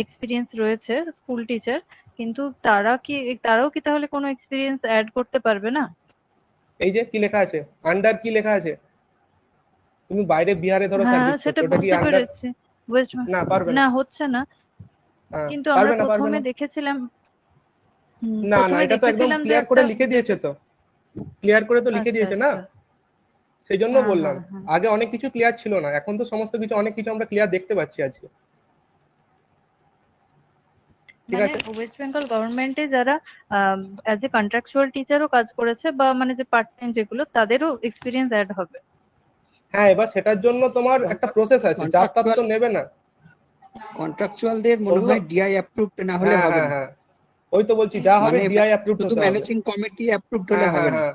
এক্সপিরিয়েন্স রয়েছে স্কুল টিচার, কিন্তু তারাও কি তাহলে কোনো এক্সপিরিয়েন্স অ্যাড করতে পারবে না? এই যে কি লেখা আছে, আন্ডার কি লেখা আছে, তুমি বাইরে বিহারে ধরো হ্যাঁ সার্ভিস সেটা করছো, ওটা কি বুঝতে আন্ডার? পেরেছি। ওয়েস্ট না, পারবে না। না, হচ্ছে না। হ্যাঁ, কিন্তু আমরা পারবে না, পারবে প্রথমে না। দেখেছিলাম, না না, প্রথমে এটা তো একদম দেখেছিলাম যে ক্লিয়ার করে একটা লিখে দিয়েছে তো, ক্লিয়ার করে তো লিখে আচ্ছা দিয়েছে না, আচ্ছা। সেই জন্য হ্যাঁ বললাম। হ্যাঁ হ্যাঁ। আগে অনেক কিছু ক্লিয়ার ছিল না, এখন তো সমস্ত কিছু, অনেক কিছু আমরা ক্লিয়ার দেখতে পাচ্ছি আজকে, ঠিক মানে আছে। ওয়েস্ট বেঙ্গল গভর্নমেন্টে যারা অ্যাজ এ কন্ট্রাকচুয়াল টিচারও কাজ করেছে বা মানে যে পার্ট টাইম যেগুলো, তাদেরও এক্সপিরিয়েন্স অ্যাড হবে। হ্যাঁ, এবার সেটার জন্য তোমার একটা প্রসেস আছে, যার তার তো নেবে না কন্ট্রাকচুয়ালদের মনে ওগুলো। হয় ডিআই অ্যাপ্রুভড না হলে হ্যাঁ হবে হ্যাঁ না। হ্যাঁ, ওই তো বলছি, যা হবে মানে ডিআই অ্যাপ্রুভড শুধু হতে হবে। ম্যানেজিং কমিটি অ্যাপ্রুভড হলে হ্যাঁ হবে হ্যাঁ না। হ্যাঁ,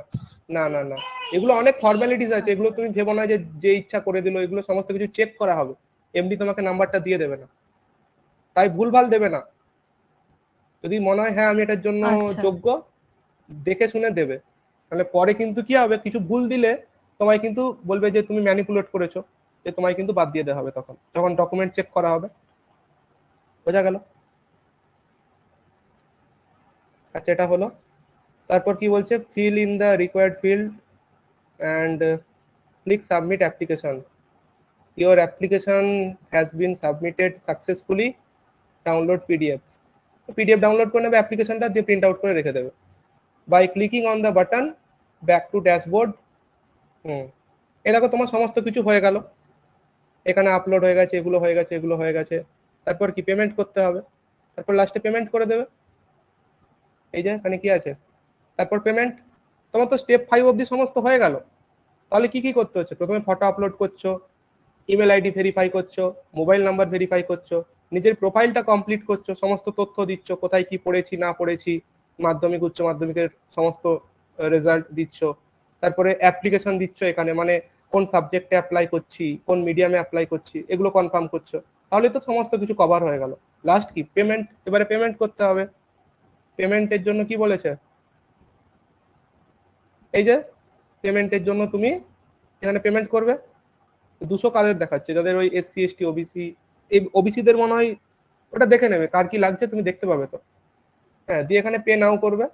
না না না, এগুলো অনেক ফর্মালিটিস আছে, এগুলো তুমি ভেবো না যে যে ইচ্ছা করে দিল, এগুলো সমস্ত কিছু চেক করা হবে, এমনি তোমাকে নাম্বারটা দিয়ে দেবে না, তাই ভুলভাল দেবে না। যদি মনে হয় হ্যাঁ আমি এটার জন্য আচ্ছা যোগ্য, দেখে শুনে দেবে। তাহলে পরে কিন্তু কি হবে, কিছু ভুল দিলে তোমায় কিন্তু বলবে যে তুমি ম্যানিপুলেট করেছো, যে তোমায় কিন্তু বাদ দিয়ে দেওয়া হবে তখন যখন ডকুমেন্ট চেক করা হবে। বোঝা গেল? আচ্ছা, এটা হলো। তারপর কি বলছে, fill in the required field and click submit application. Your application has been submitted successfully, download PDF. PDF download করে নেবে, অ্যাপ্লিকেশনটা দিয়ে প্রিন্ট আউট করে রেখে দেবে by clicking on the button back to dashboard. এ দেখো তোমার সমস্ত কিছু হয়ে গেল, এখানে আপলোড হয়ে গেছে, এগুলো হয়ে গেছে, এগুলো হয়ে গেছে। তারপর কি পেমেন্ট করতে হবে, তারপর লাস্টে পেমেন্ট করে দেবে। এই যে এখানে কি আছে, তারপর পেমেন্ট। তোমার তো স্টেপ 5 অবধি সমস্ত হয়ে গেল। তাহলে কি কি করতে হচ্ছে, প্রথমে ফটো আপলোড করছো, ইমেল আইডি ভেরিফাই করছো, মোবাইল নাম্বার ভেরিফাই করছো, নিজের প্রোফাইলটা কমপ্লিট করছো, সমস্ত তথ্য দিচ্ছ, কোথায় কি পড়েছি না পড়েছি, মাধ্যমিক উচ্চ মাধ্যমিকের সমস্ত রেজাল্ট দিচ্ছ। তারপরে অ্যাপ্লিকেশন দিচ্ছ, এখানে মানে কোন সাবজেক্টে অ্যাপ্লাই করছি, কোন মিডিয়ামে অ্যাপ্লাই করছি, এগুলো কনফার্ম করছো। তাহলে তো সমস্ত কিছু কভার হয়ে গেল। লাস্ট কি, পেমেন্ট। এবারে পেমেন্ট করতে হবে। পেমেন্টের জন্য কি বলেছে, এই যে পেমেন্টের জন্য তুমি এখানে পেমেন্ট করবে। 200 কাদের দেখাচ্ছে, যাদের ওই SC ST OBC, এই ওবিসিদের মনে হয় ওটা দেখে নেবে কার কি লাগছে, তুমি দেখতে পাবে তো। হ্যাঁ, দিয়ে এখানে পে নাও করবে।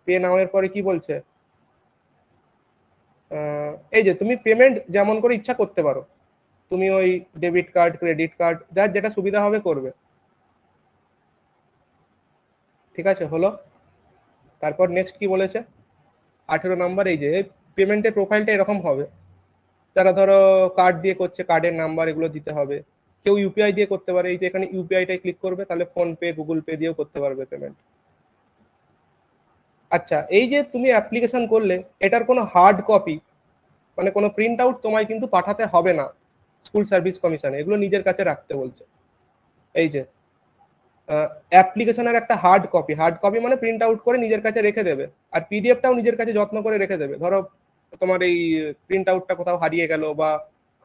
পে নাও এর পরে কি বলছে, এই যে তুমি পেমেন্ট যেমন করে ইচ্ছা করতে পারো, তুমি ওই ডেবিট কার্ড, ক্রেডিট কার্ড, যার যেটা সুবিধা হবে করবে। ঠিক আছে, হলো। তারপর নেক্সট কি বলেছে, 18 নাম্বার, এই যে পেমেন্টের প্রোফাইলটা এরকম হবে। যারা ধরো কার্ড দিয়ে করছে, কার্ডের নাম্বার এগুলো দিতে হবে। কেউ ইউপিআই দিয়ে করতে পারে, এই যে এখানে ইউপিআইটাই ক্লিক করবে, তাহলে ফোন পে, গুগল পে দিয়েও করতে পারবে পেমেন্ট। আচ্ছা, এই যে তুমি অ্যাপ্লিকেশন করলে, এটার কোনো হার্ড কপি মানে কোনো প্রিন্ট আউট তোমায় কিন্তু পাঠাতে হবে না স্কুল সার্ভিস কমিশনে, এগুলো নিজের কাছে রাখতে বলছে। এই যে অ্যাপ্লিকেশনের একটা হার্ড কপি মানে প্রিন্ট আউট করে নিজের কাছে রেখে দেবে, আর পিডিএফটাও নিজের কাছে যত্ন করে রেখে দেবে। ধরো তোমার এই প্রিন্ট আউটটা কোথাও হারিয়ে গেল বা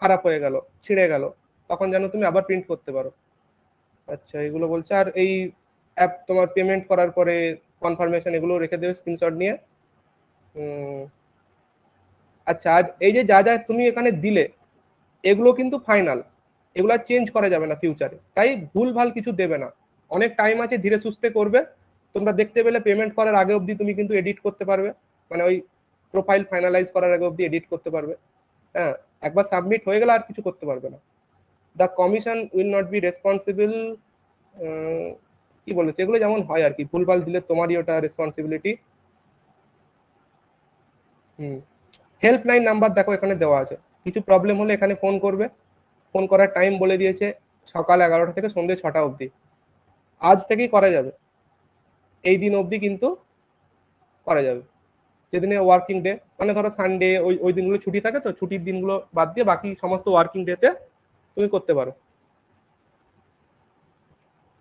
খারাপ হয়ে গেল, ছিঁড়ে গেল, তখন যেন তুমি আবার প্রিন্ট করতে পারো। আচ্ছা, এগুলো বলছে। আর এই অ্যাপ তোমার পেমেন্ট করার পরে কনফার্মেশন এগুলো রেখে দেবে স্ক্রিনশট নিয়ে। আচ্ছা, আর এই যে যা যা তুমি এখানে দিলে, এগুলো কিন্তু ফাইনাল, এগুলো আর চেঞ্জ করা যাবে না ফিউচারে, তাই ভুল ভাল কিছু দেবে না। অনেক টাইম আছে, ধীরে সুস্থে করবে। তোমরা দেখতে পেলে পেমেন্ট করার আগে অবধি তুমি কিন্তু এডিট করতে পারবে, মানে ওই প্রোফাইল ফাইনালাইজ করার আগে অবধি এডিট করতে পারবে। হ্যাঁ, একবার সাবমিট হয়ে গেলে আর কিছু করতে পারবে না। The commission will not be responsible, কি বলেছে, এগুলো যেমন হয় আর কি, ভুলভাল দিলে তোমারই ওটা রেসপন্সিবিলিটি। হেল্পলাইন নাম্বার দেখো এখানে দেওয়া আছে, কিছু প্রবলেম হলে এখানে ফোন করবে। ফোন করার টাইম বলে দিয়েছে, সকাল 11টা থেকে সন্ধ্যে 6টা অবধি। আজ থেকেই করা যাবে, এই দিন অবধি কিন্তু করা যাবে। যেদিনে ওয়ার্কিং ডে, মানে ধরো সানডে, ওই ওই দিনগুলো ছুটি থাকে, তো ছুটির দিনগুলো বাদ দিয়ে বাকি সমস্ত ওয়ার্কিং ডেতে তুমি করতে পারো।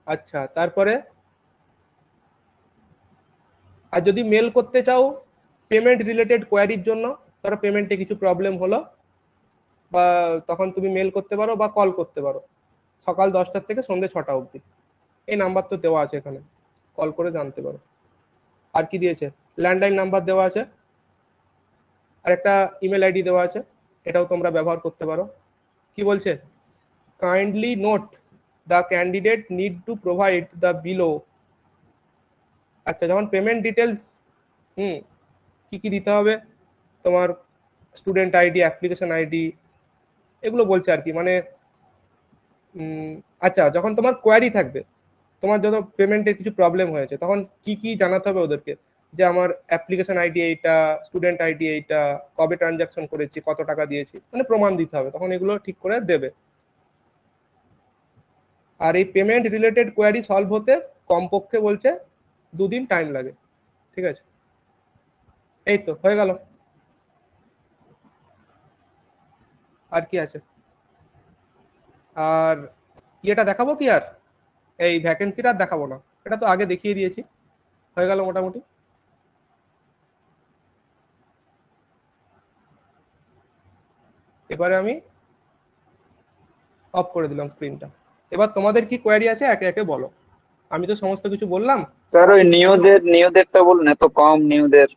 আচ্ছা, তারপরে আর যদি মেল করতে চাও পেমেন্ট রিলেটেড কোয়ারির জন্য, ধরো পেমেন্টে কিছু প্রবলেম হলো, বা তখন তুমি মেল করতে পারো বা কল করতে পারো, সকাল 10টা থেকে সন্ধ্যে 6টা অবধি। এই নাম্বার তো দেওয়া আছে এখানে, কল করে জানতে পারো। আর কি দিয়েছে, ল্যান্ডলাইন নাম্বার দেওয়া আছে, আর একটা ইমেল আইডি দেওয়া আছে, এটাও তোমরা ব্যবহার করতে পারো। কি বলছে, kindly note the candidate need to provide the below. আচ্ছা, যখন পেমেন্ট ডিটেলস, কি কি দিতে হবে, তোমার স্টুডেন্ট আইডি, অ্যাপ্লিকেশন আইডি, এগুলো বলছে আর কি। মানে আচ্ছা, যখন তোমার কোয়ারি থাকবে, তোমার যত পেমেন্টের কিছু প্রবলেম হয়েছে, তখন কি কি জানাতে হবে ওদেরকে, যে আমার অ্যাপ্লিকেশন আইডি এইটা, স্টুডেন্ট আইডি এইটা, কবে ট্রানজাকশন করেছি, কত টাকা দিয়েছি, মানে প্রমাণ দিতে হবে, তখন এগুলো ঠিক করে দেবে। আর এই পেমেন্ট রিলেটেড কোয়ারি সলভ হতে কমপক্ষে বলছে 2 দিন টাইম লাগে। ঠিক আছে, এই তো হয়ে গেল। আর কি আছে, আর ইয়েটা দেখাবো কি, আর এই ভ্যাকেন্সিটা আর দেখাবো না, এটা তো আগে দেখিয়ে দিয়েছি, হয়ে গেল মোটামুটি। এবারে আমি অফ করে দিলাম স্ক্রিনটা। এবার তোমাদের কি কোয়ারি আছে একে একে বলো, আমি তো সমস্ত কিছু বললাম। স্যার ওই নিউদেরটা বলুন, এত কম নিউদের।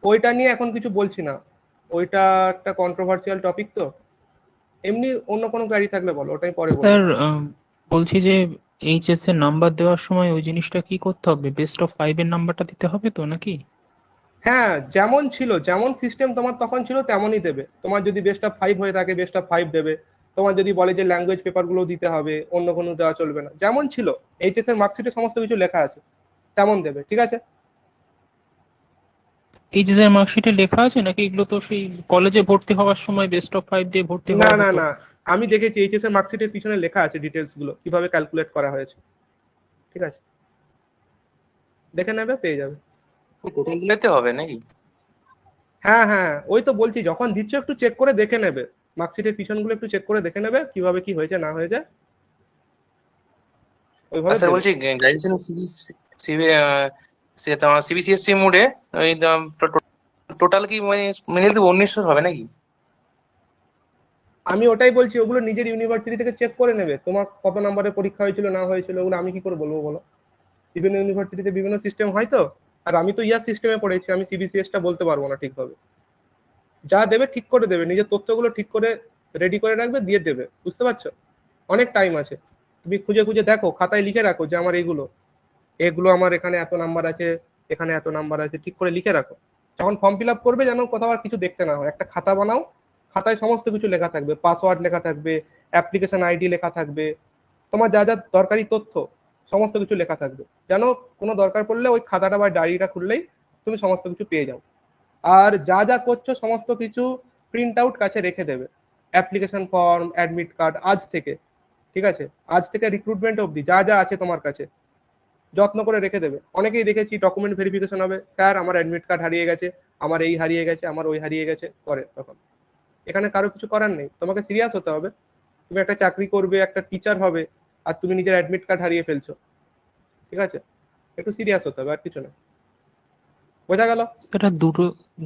ওইটা নিয়ে এখন কিছু বলছি না, ওইটা একটা কন্ট্রোভার্সিয়াল টপিক, তো এমনি অন্য কোনো কোয়ারি থাকলে বলো, ওটাই পরে বলবো। স্যার বলছি যে এইচএস এর নাম্বার দেওয়ার সময় ওই জিনিসটা কি করতে হবে, বেস্ট অফ 5 এর নাম্বারটা দিতে হবে তো নাকি? হ্যাঁ, যেমন ছিল, যেমন সিস্টেম তোমার তখন ছিল তেমনই দেবে। তোমার যদি বেস্ট অফ 5 হয়ে থাকে বেস্ট অফ 5 দেবে। তোমার যদি বলে যে ল্যাঙ্গুয়েজ পেপারগুলো দিতে হবে, অন্য কোনো দেওয়া চলবে না, যেমন ছিল এইচএস এর মার্কশিটে সমস্ত কিছু লেখা আছে তেমন দেবে, ঠিক আছে? এইচএস এর মার্কশিটে লেখা আছে নাকি এগুলো তো সেই কলেজে ভর্তি হওয়ার সময় বেস্ট অফ 5 দিয়ে ভর্তি না হওয়া না হতো? না, আমি দেখেছি এইচএস এর মার্কশিটের পিছনে লেখা আছে ডিটেলস গুলো কিভাবে ক্যালকুলেট করা হয়েছে, ঠিক আছে? দেখে নেবে, পেয়ে যাবে। টোটাল গুলোতে হবে নাকি? হ্যাঁ হ্যাঁ, ওই তো বলছি, যখন দিচ্ছ একটু চেক করে দেখে নেবে, মার্কশিটের পিছনগুলো একটু চেক করে দেখে নেবে কিভাবে কি হয়েছে না হয়েছে, ওইভাবে স্যার দেবে। বলছি গ্র্যাজুয়েশন তোমার সিবিসিএসসি মোডে ওই টোটাল কি মানে মিলে 1900 হবে নাকি? আমি ওটাই বলছি, ওগুলো নিজের ইউনিভার্সিটি থেকে চেক করে নেবে, তোমার কত নম্বরের পরীক্ষা হয়েছিল না হয়েছিল, ওগুলো আমি কি করে বলবো বলো? বিভিন্ন ইউনিভার্সিটিতে বিভিন্ন সিস্টেম হয় তো। আর আমি তো ইয়ার সিস্টেমে পড়েছি, আমি সিবিসিএস টা বলতে পারবো না ঠিকভাবে। যা দেবে ঠিক করে দেবে, নিজের তথ্যগুলো ঠিক করে রেডি করে রাখবে, দিয়ে দেবে, বুঝতে পারছো? অনেক টাইম আছে, তুমি খুঁজে খুঁজে দেখো, খাতায় লিখে রাখো যে আমার এইগুলো এগুলো আমার এখানে এত নাম্বার আছে, এখানে এত নাম্বার আছে, ঠিক করে লিখে রাখো। যখন ফর্ম ফিল আপ করবে যেন কোথাও আর কিছু দেখতে না হয়, একটা খাতা বানাও, খাতায় সমস্ত কিছু লেখা থাকবে, পাসওয়ার্ড লেখা থাকবে, অ্যাপ্লিকেশন আইডি লেখা থাকবে, তোমার যা যা দরকারি তথ্য সমস্ত কিছু লেখা থাকবে, যেন কোনো দরকার পড়লে ওই খাতাটা বা ডায়েরিটা খুললেই তুমি সমস্ত কিছু পেয়ে যাও। আর যা যা করছো সমস্ত কিছু প্রিন্ট আউট কাছে রেখে দেবে, অ্যাপ্লিকেশন ফর্ম, অ্যাডমিট কার্ড, আজ থেকে, ঠিক আছে? আজ থেকে রিক্রুটমেন্ট অবধি যা যা আছে তোমার কাছে যত্ন করে রেখে দেবে। অনেকেই দেখেছি ডকুমেন্ট ভেরিফিকেশন হবে, স্যার আমার অ্যাডমিট কার্ড হারিয়ে গেছে, আমার এই হারিয়ে গেছে, আমার ওই হারিয়ে গেছে, করে তখন। এখানে কারো কিছু করার নেই, তোমাকে সিরিয়াস হতে হবে। তুমি একটা চাকরি করবে, একটা টিচার হবে, আর তুমি নিজের অ্যাডমিট কার্ড হারিয়ে ফেলছো, ঠিক আছে? একটু সিরিয়াস হতে হবে, আর কিছু না। বোঝা গেল? এটা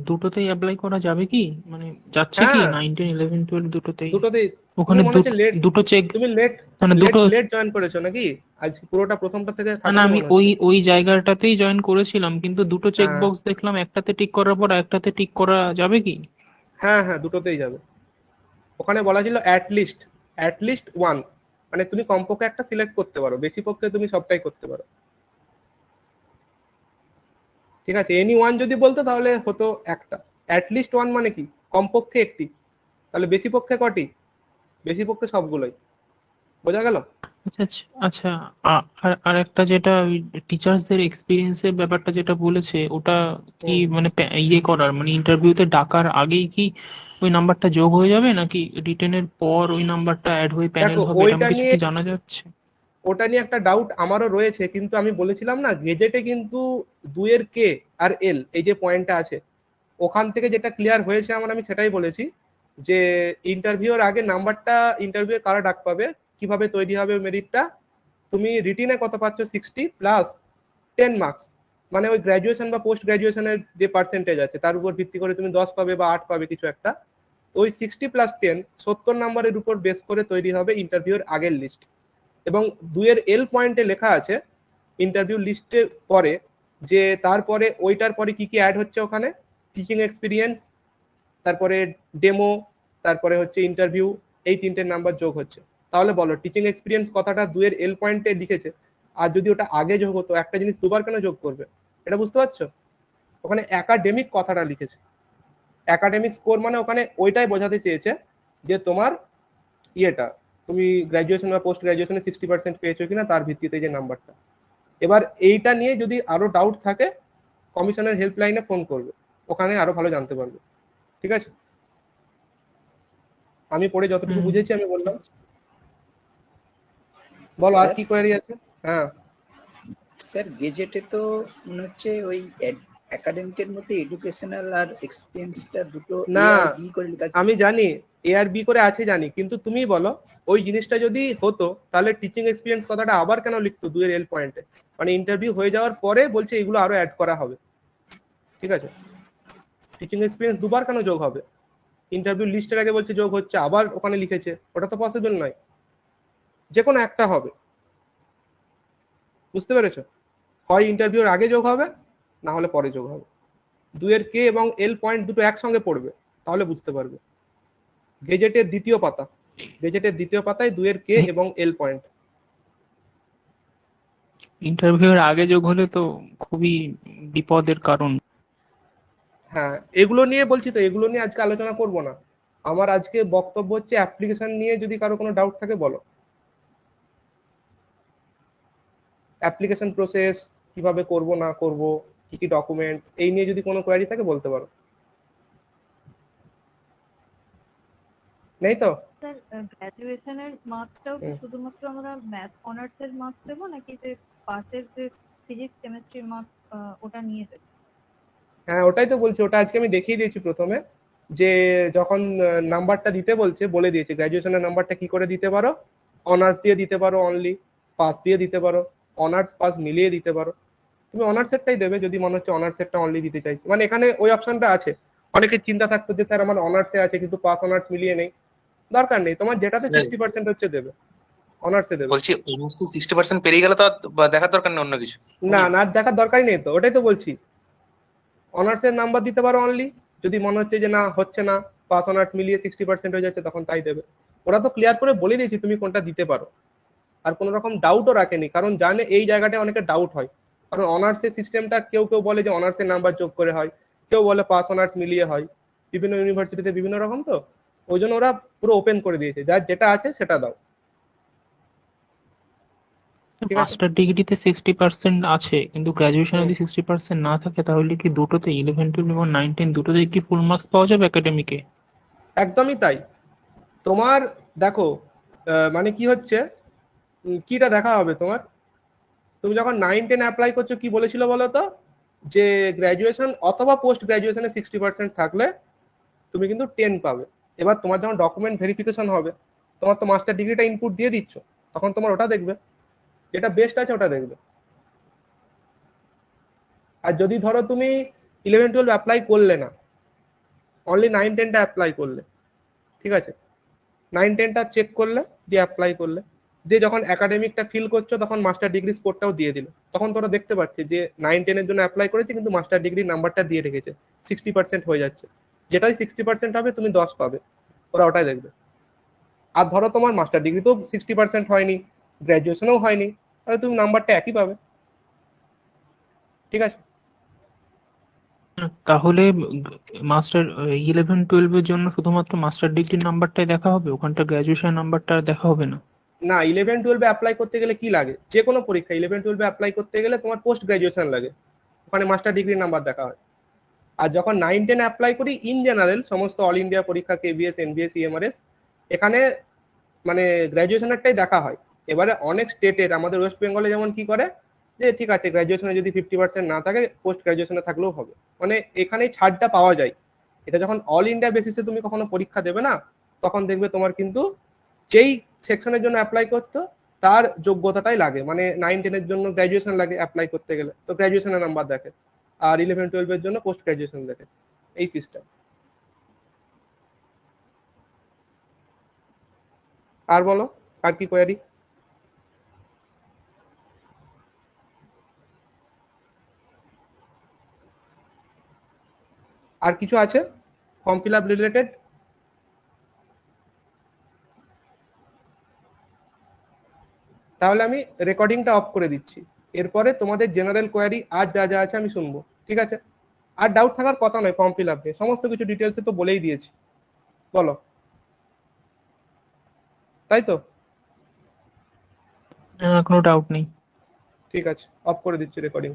দুটোতেই অ্যাপ্লাই করা যাবে কি, মানে যাচ্ছে কি হ্যাঁ, 9, 10, 11, 12 দুটোতেই? দুটোতেই। তুমি ওখানে মনে হচ্ছে লেট, দুটো চেক, তুমি লেট মানে লেট দুটো? লেট জয়েন করেছো নাকি? আজ পুরোটা প্রথমটা থেকে না না, থাকোনি আমি মনে ওই হচ্ছে। ওই জায়গাটাতেই জয়েন করেছিলাম, কিন্তু দুটো চেক হ্যাঁ বক্স দেখলাম, একটাতে টিক করার পর একটাতে টিক করা যাবে কি? হ্যাঁ হ্যাঁ, দুটোতেই যাবে। ওখানে বলা ছিল অ্যাট লিস্ট ওয়ান, মানে তুমি কমপক্ষে একটা সিলেক্ট করতে পারো, বেশি পক্ষে তুমি সবটাই করতে পারো, ঠিক আছে? এনি ওয়ান যদি বলতো তাহলে হতো একটা, অ্যাটলিস্ট ওয়ান মানে কি কমপক্ষে একটি, তাহলে বেশি পক্ষে কটি? বেশি পক্ষে সবগুলোই। বোঝা গেল? আচ্ছা আচ্ছা আচ্ছা। আর আর একটা যেটা টিচার্সদের এক্সপিরিয়েন্সের ব্যাপারটা যেটা বলেছে, ওটা কি হুম। মানে ইয়ে করার মানে ইন্টারভিউতে ডাকার আগেই কি ওই নাম্বারটা যোগ হয়ে যাবে, নাকি রিটেনের পর ওই নাম্বারটা অ্যাড হয়ে প্যানেল দেখো, হবে, এরকম ওইটা কিছু নিয়ে কি জানা যাচ্ছে? ওটা নিয়ে একটা ডাউট আমারও রয়েছে, কিন্তু আমি বলেছিলাম না গেজেটে কিন্তু দুইয়ের কে আর এল এই যে পয়েন্টটা আছে, ওখান থেকে যেটা ক্লিয়ার হয়েছে আমার, আমি সেটাই বলেছি যে ইন্টারভিউর আগে নাম্বারটা, ইন্টারভিউ কারা ডাক পাবে, কিভাবে তৈরি হবে মেরিটটা, তুমি রিটিনে কত পাচ্ছ 60 + 10 মার্কস, মানে ওই গ্র্যাজুয়েশন বা পোস্ট গ্র্যাজুয়েশনের যে পার্সেন্টেজ আছে তার উপর ভিত্তি করে তুমি 10 পাবে বা 8 পাবে কিছু একটা। ওই 60 + 10 70 নাম্বারের উপর বেস করে তৈরি হবে ইন্টারভিউর আগের লিস্ট। এবং দুইয়ের এল পয়েন্টে লেখা আছে ইন্টারভিউ লিস্টে পরে, যে তারপরে ওইটার পরে কি কি অ্যাড হচ্ছে ওখানে, টিচিং এক্সপিরিয়েন্স, তারপরে ডেমো, তারপরে হচ্ছে ইন্টারভিউ, এই তিনটে নাম্বার যোগ হচ্ছে। তাহলে বলো, টিচিং এক্সপিরিয়েন্স কথাটা দুইয়ের এল পয়েন্টে লিখেছে, আর যদি ওটা আগে যোগ হতো, একটা জিনিস দুবার কেন যোগ করবে? এটা বুঝতে পারছো? ওখানে একাডেমিক কথাটা লিখেছে, একাডেমিক স্কোর, মানে ওখানে ওইটাই বোঝাতে চেয়েছে যে তোমার ইয়েটা, তুমি গ্র্যাজুয়েশন বা পোস্ট গ্র্যাজুয়েশনে 60% পেয়েছো কিনা তার ভিত্তিতে যে নাম্বারটা। এবার এইটা নিয়ে যদি আরো ডাউট থাকে, কমিশনের হেল্পলাইনে ফোন করবে, ওখানে আরো ভালো জানতে পারবে, ঠিক আছে? আমি পড়ে যতটুকু হুম। বুঝেছি আমি বললাম। বলো আর স্যার কি কোয়েরি আছে। হ্যাঁ স্যার গেজেটে তো মনে হচ্ছে ওই একাডেমিকের মধ্যে এডুকেশনাল আর এক্সপিরিয়েন্সটা দুটো এ না, আর বি করে লেখা আছে। আমি জানি এ আর বি করে আছে জানি, কিন্তু তুমি বলো ওই জিনিসটা যদি হতো তাহলে টিচিং এক্সপিরিয়েন্স কথাটা আবার কেন লিখতো দুইয়ের এল পয়েন্টে? মানে ইন্টারভিউ হয়ে যাওয়ার পরে বলছে এগুলো আরো অ্যাড করা হবে, ঠিক আছে? টিচিং এক্সপিরিয়েন্স দুবার কেন যোগ হবে? ইন্টারভিউ লিস্টের আগে বলছে যোগ হচ্ছে, আবার ওখানে লিখেছে, ওটা তো পসিবল নয়। যে কোনো একটা হবে, বুঝতে পেরেছো? হয় ইন্টারভিউর আগে যোগ হবে, না হলে পরে যোগ হবে। 2 এর কে এবং এল পয়েন্ট দুটো একসঙ্গে পড়বে, তাহলে বুঝতে পারবে। গেজেটের দ্বিতীয় পাতা, গেজেটের দ্বিতীয় পাতায় 2 এর কে এবং এল পয়েন্ট। ইন্টারভিউয়ের আগে যোগ হলে তো খুবই বিপদের কারণ। হ্যাঁ, এগুলো নিয়ে বলছি তো, এগুলো নিয়ে আজকে আলোচনা করব না। আমার আজকে বক্তব্য হচ্ছে অ্যাপ্লিকেশন নিয়ে যদি কারো কোনো ডাউট থাকে বলো। অ্যাপ্লিকেশন প্রসেস কিভাবে করব না করব, কি কি ডকুমেন্ট, এই নিয়ে যদি কোনো কোয়ারি থাকে বলতে পারো। নেই তো? স্যার গ্র্যাজুয়েশনের মার্কসটাও কি শুধুমাত্র আমরা ম্যাথ অনার্স এর মার্কস দেবো, নাকি যে পাসের যে ফিজিক্স কেমিস্ট্রি মার্কস ওটা নিয়ে দেবো? হ্যাঁ, ওটাই তো বলছি, ওটা আজকে আমি দেখিয়ে দিয়েছি প্রথমে, যে যখন নাম্বারটা দিতে বলছে বলে দিয়েছে গ্র্যাজুয়েশনের নাম্বারটা কি করে দিতে পারো। অনার্স দিয়ে দিতে পারো, অনলি পাস দিয়ে দিতে পারো, অনার্স পাস মিলিয়ে দিতে পারো। তুমি অনার্সেরটাই দেবে যদি মনে হচ্ছে অনার্সেরটা অনলি দিতে চাইছো, মানে এখানে ওই অপশনটা আছে। অনেকের চিন্তা থাকতো যে স্যার আমার অনার্সে আছে কিন্তু পাস অনার্স মিলিয়ে নেই। দরকার নেই, তোমার যেটাতে স্যার 60% হচ্ছে দেবে, অনার্সে দেবে। বলছি অনার্সে 60% পেরিয়ে গেলে তো আর দেখার দরকার নেই অন্য কিছু না নাকি? না, দেখার দরকারই নেই তো, ওটাই তো বলছি। অনার্সের নাম্বার দিতে পারো অনলি, যদি মনে হচ্ছে যে না হচ্ছে না, পাস অনার্স মিলিয়ে 60% হয়ে যাচ্ছে, তখন তাই দেবে। ওরা তো ক্লিয়ার করে বলে দিয়েছি তুমি কোনটা দিতে পারো, আর কোনো রকম ডাউটও রাখেনি, কারণ জানে এই জায়গাটা অনেকে ডাউট হয়। কারণ অনার্সের সিস্টেমটা কেউ কেউ বলে যে অনার্সের নাম্বার যোগ করে হয়, কেউ বলে পাস অনার্স মিলিয়ে হয়, বিভিন্ন ইউনিভার্সিটিতে বিভিন্ন রকম, তো ওই জন্য ওরা পুরো ওপেন করে দিয়েছে, যার যেটা আছে সেটা দাও। ঠিক আছে। মাস্টার ডিগ্রিতে 60% আছে, কিন্তু গ্রাজুয়েশনে হুম, যদি 60% না থাকে তাহলে কি দুটোতে 11, 12 এবং 9, 10 দুটোতেই কি ফুল মার্কস পাওয়া যাবে একাডেমিকে? একদমই তাই। তোমার দেখো, মানে কি হচ্ছে, কিটা দেখা হবে তোমার। তুমি যখন 9-10 অ্যাপ্লাই করছো কি বলেছিল বলো তো, যে গ্র্যাজুয়েশন অথবা পোস্ট গ্র্যাজুয়েশনে 60% থাকলে তুমি কিন্তু 10 পাবে। এবার তোমার যখন ডকুমেন্ট ভেরিফিকেশন হবে, তোমার তো মাস্টার ডিগ্রিটা ইনপুট দিয়ে দিচ্ছ, তখন তোমার ওটা দেখবে, যেটা বেস্ট আছে ওটা দেখবে। আর যদি ধরো তুমি 11-12 অ্যাপ্লাই করলে না, অনলি 9-10টা অ্যাপ্লাই করলে, ঠিক আছে, 9-10টা চেক করলে, দিয়ে অ্যাপ্লাই করলে, দিয়ে যখন একাডেমিকটা ফিল করছো তখন মাস্টার ডিগ্রি স্কোরটাও দিয়ে দিল, তখন তোরা দেখতে পাচ্ছি যে 9-10-এর জন্য অ্যাপ্লাই করেছে কিন্তু মাস্টার ডিগ্রির নাম্বারটা দিয়ে রেখেছে, 60% হয়ে যাচ্ছে। যেটাই 60% হবে তুমি 10 পাবে, ওরা ওটাই দেখবে। আর ধরো তোমার মাস্টার ডিগ্রি তো 60% হয়নি, গ্র্যাজুয়েশনও হয়নি, তাহলে তুমি নাম্বারটা একই পাবে। ঠিক আছে। তাহলে মাস্টার 11, 12 এর জন্য শুধুমাত্র মাস্টার ডিগ্রির নাম্বারটাই দেখা হবে, ওখানটা গ্রাজুয়েশন নাম্বারটা আর দেখা হবে না? না, 11-12 অ্যাপ্লাই করতে গেলে কি লাগে, যে কোনো পরীক্ষা 11-12 অ্যাপ্লাই করতে গেলে তোমার পোস্ট গ্রাজুয়েশন লাগে, ওখানে মাস্টার ডিগ্রির নাম্বার দেখা হয়। আর যখন 9-10 অ্যাপ্লাই করি ইন জেনারেল সমস্ত অল ইন্ডিয়া পরীক্ষা কেবিএস এনবিএস ইএমআরএস, এখানে মানে গ্র্যাজুয়েশনেরটাই দেখা হয়। এবারে অনেক স্টেটের, আমাদের ওয়েস্ট বেঙ্গলে যেমন কি করে, যে ঠিক আছে গ্র্যাজুয়েশনে যদি 50% না থাকে পোস্ট গ্র্যাজুয়েশনে থাকলেও হবে, মানে এখানেই ছাড়টা পাওয়া যায়। এটা যখন অল ইন্ডিয়া বেসিসে তুমি কখনো পরীক্ষা দেবে না, তখন দেখবে তোমার কিন্তু যেই সেকশনের জন্য অ্যাপ্লাই করতো তার যোগ্যতাটাই লাগে, মানে 9-10-এর জন্য গ্র্যাজুয়েশন লাগে অ্যাপ্লাই করতে গেলে, তো গ্র্যাজুয়েশনের নাম্বার দেখে। আর 11-12-এর জন্য পোস্ট গ্র্যাজুয়েশন দেখে, এই সিস্টেম। আর বলো, আর কি কোয়ারি? আর কিছু আছে ফর্ম ফিল আপ রিলেটেড? তাহলে আমি রেকর্ডিংটা অফ করে দিচ্ছি, এরপরে তোমাদের জেনারেল কোয়ারি আর যা যা আছে আমি শুনবো। ঠিক আছে। আর ডাউট থাকার কথা নয়, ফর্ম ফিল আপ নিয়ে সমস্ত কিছু ডিটেলসে তো বলেই দিয়েছি, বলো। তাই তো? কোনো ডাউট নেই। ঠিক আছে, অফ করে দিচ্ছি রেকর্ডিং।